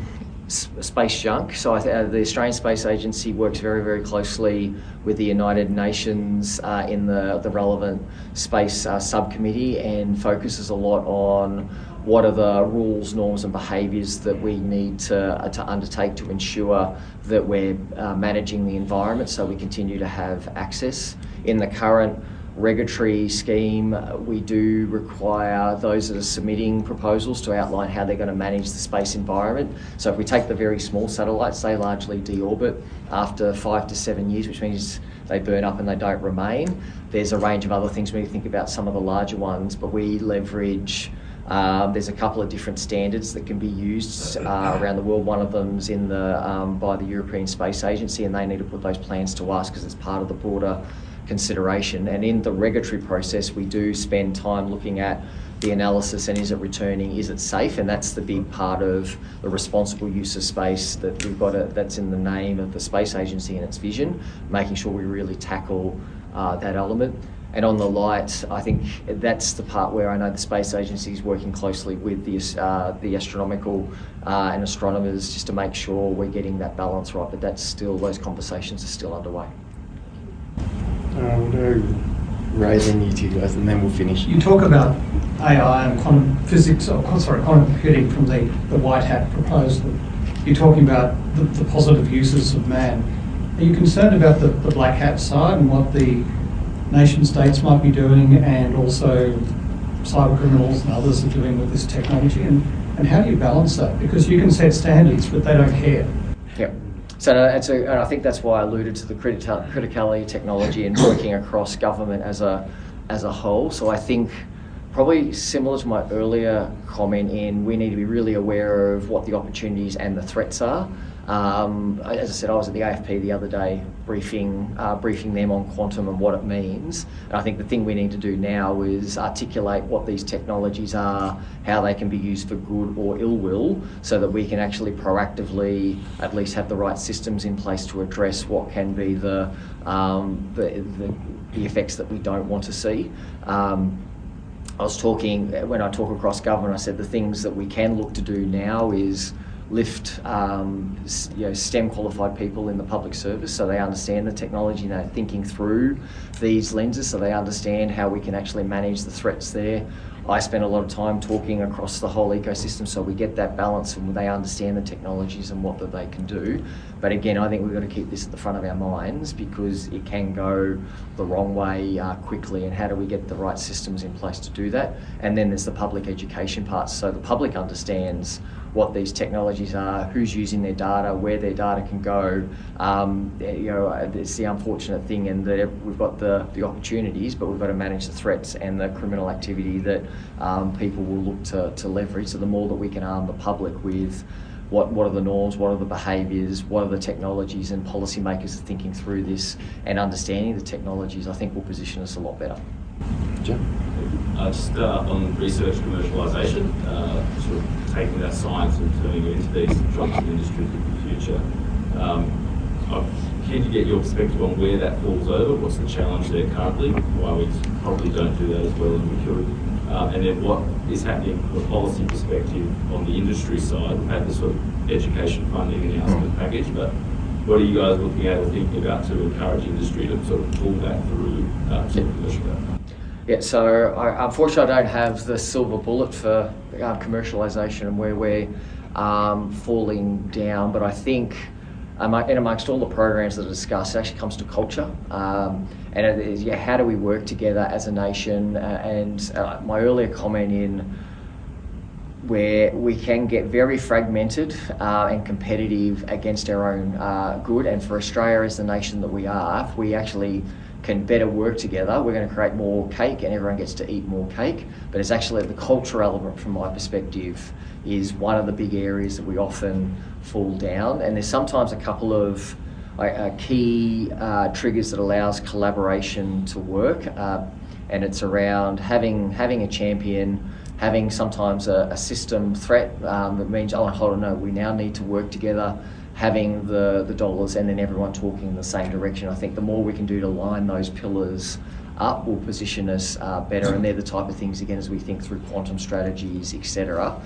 So the Australian Space Agency works very, very closely with the United Nations in the relevant space subcommittee and focuses a lot on what are the rules, norms and behaviours that we need to undertake to ensure that we're managing the environment so we continue to have access. In the current regulatory scheme, we do require those that are submitting proposals to outline how they're going to manage the space environment. So if we take the very small satellites, they largely deorbit after 5 to 7 years, which means they burn up and they don't remain. There's a range of other things when you think about some of the larger ones, but we leverage there's a couple of different standards that can be used around the world. One of them's in by the European Space Agency, and they need to put those plans to us because it's part of the broader consideration. And in the regulatory process, we do spend time looking at the analysis and is it returning, is it safe? And that's the big part of the responsible use of space that we've got that's in the name of the Space Agency and its vision, making sure we really tackle that element. And on the light, I think that's the part where I know the Space Agency is working closely with the astronomical and astronomers just to make sure we're getting that balance right. But those conversations are still underway. We'll do Ray, then you two guys, and then we'll finish. You talk about AI and quantum physics, quantum computing from the White Hat proposal. You're talking about the positive uses of man. Are you concerned about the black hat side and what the nation states might be doing, and also cyber criminals and others are doing with this technology? And how do you balance that? Because you can set standards, but they don't care. Yep. So and I think that's why I alluded to the criticality of technology and working across government as a whole. So I think probably similar to my earlier comment we need to be really aware of what the opportunities and the threats are. As I said, I was at the AFP the other day briefing them on quantum and what it means. And I think the thing we need to do now is articulate what these technologies are, how they can be used for good or ill will, so that we can actually proactively at least have the right systems in place to address what can be the effects that we don't want to see. When I talk across government, I said the things that we can look to do now is lift STEM qualified people in the public service so they understand the technology and they're thinking through these lenses so they understand how we can actually manage the threats there. I spend a lot of time talking across the whole ecosystem so we get that balance and they understand the technologies and what that they can do. But again, I think we've got to keep this at the front of our minds because it can go the wrong way quickly, and how do we get the right systems in place to do that? And then there's the public education part, so the public understands what these technologies are, who's using their data, where their data can go. It's the unfortunate thing in that we've got the opportunities, but we've got to manage the threats and the criminal activity that people will look to leverage. So the more that we can arm the public with what are the norms, what are the behaviours, what are the technologies, and policymakers are thinking through this and understanding the technologies, I think will position us a lot better. Jim? Just on research commercialisation, sort of taking that science and turning it into these jobs in industry for the future. I'm keen to get your perspective on where that falls over. What's the challenge there currently? Why we probably don't do that as well as we could. And then what is happening from a policy perspective on the industry side? We've had this sort of education funding announcement package, but what are you guys looking at or thinking about to encourage industry to sort of pull that through to commercial? Yeah, so unfortunately I don't have the silver bullet for commercialisation and where we're falling down, but I think amongst all the programs that are discussed, it actually comes to culture. And it is, how do we work together as a nation? And my earlier comment in where we can get very fragmented and competitive against our own good. And for Australia as the nation that we are, if we actually can better work together, we're going to create more cake and everyone gets to eat more cake. But it's actually the cultural element from my perspective is one of the big areas that we often fall down. And there's sometimes a couple of key triggers that allows collaboration to work. And it's around having a champion, having sometimes a system threat that means, oh, hold on, no, we now need to work together, having the dollars and then everyone talking in the same direction. I think the more we can do to line those pillars up will position us better, and they're the type of things, again, as we think through quantum strategies, etc.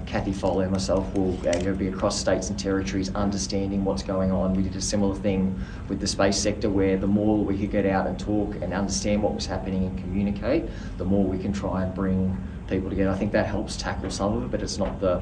Kathy Foley and myself will be across states and territories understanding what's going on. We did a similar thing with the space sector where the more we could get out and talk and understand what was happening and communicate, the more we can try and bring people together. I think that helps tackle some of it, but it's not the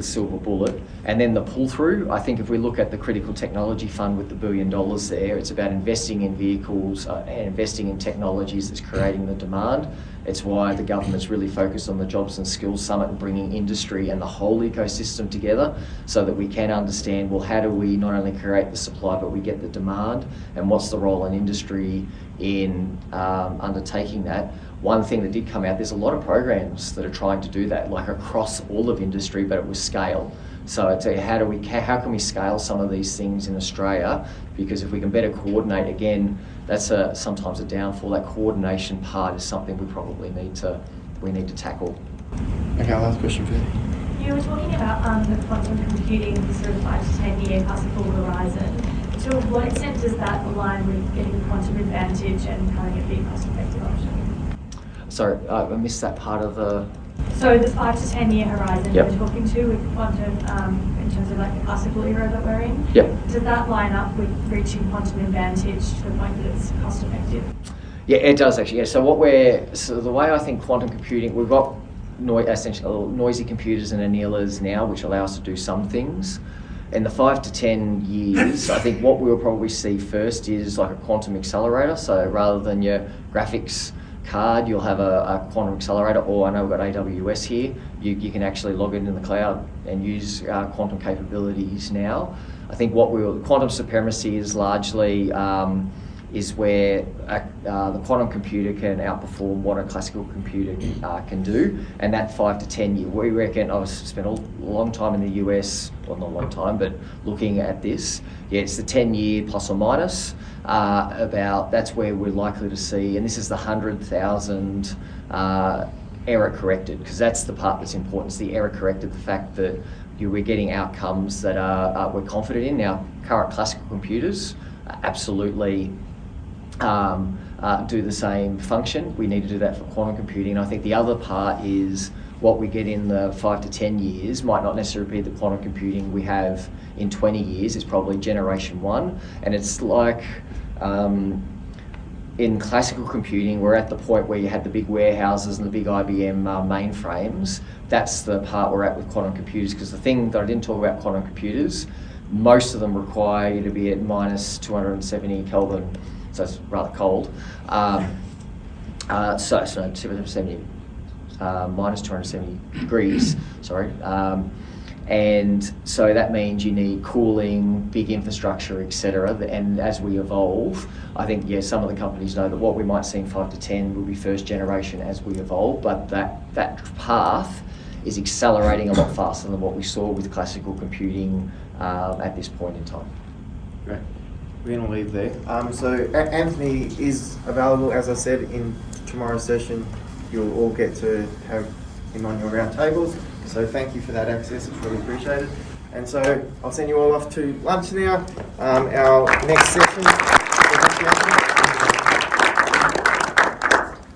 silver bullet. And then the pull through, I think if we look at the critical technology fund with the $1 billion there, it's about investing in vehicles and investing in technologies that's creating the demand. It's why the government's really focused on the Jobs and Skills Summit and bringing industry and the whole ecosystem together so that we can understand, well, how do we not only create the supply, but we get the demand, and what's the role in industry in undertaking that. One thing that did come out, there's a lot of programs that are trying to do that, like across all of industry, but it was scale. So I'd say, how can we scale some of these things in Australia? Because if we can better coordinate, again, that's sometimes a downfall. That coordination part is something we probably need to tackle. Okay, last question for you. You were talking about the quantum computing, the sort of 5 to 10 year possible horizon. To what extent does that align with getting quantum advantage and having it be a cost-effective option? Sorry, I missed that part of the... So the 5 to 10 year horizon Yep. you were talking to with quantum in terms of like the classical era that we're in, Yep. does that line up with reaching quantum advantage to the point that it's cost-effective? Yeah, it does actually. Yeah. So the way I think quantum computing, we've got essentially noisy computers and annealers now, which allow us to do some things. In the 5 to 10 years, I think what we'll probably see first is like a quantum accelerator. So rather than your graphics card, you'll have a quantum accelerator, or I know we've got AWS here, you can actually log it in the cloud and use quantum capabilities now. I think quantum supremacy is largely is where the quantum computer can outperform what a classical computer can do, and that 5 to 10 year, we reckon, I've spent a long time in the US, well not a long time, but looking at this, yeah, it's the 10 year plus or minus, that's where we're likely to see, and this is the 100,000 error corrected, because that's the part that's important, it's the error corrected, the fact that we're getting outcomes that we're confident in. Now, current classical computers absolutely do the same function. We need to do that for quantum computing. And I think the other part is what we get in the 5 to 10 years might not necessarily be the quantum computing we have in 20 years. It's probably generation 1. And it's like in classical computing, we're at the point where you had the big warehouses and the big IBM mainframes. That's the part we're at with quantum computers, because the thing that I didn't talk about quantum computers, most of them require you to be at minus 270 Kelvin, so it's rather cold. Minus 270 degrees, sorry. And so that means you need cooling, big infrastructure, etc. And as we evolve, I think, yeah, some of the companies know that what we might see in 5 to 10 will be first generation as we evolve, but that path is accelerating a lot faster than what we saw with classical computing at this point in time. Great. We're going to leave there. So Anthony is available, as I said, in tomorrow's session. You'll all get to have him on your round tables. So thank you for that access, it's really appreciated. And so I'll send you all off to lunch now. Our next session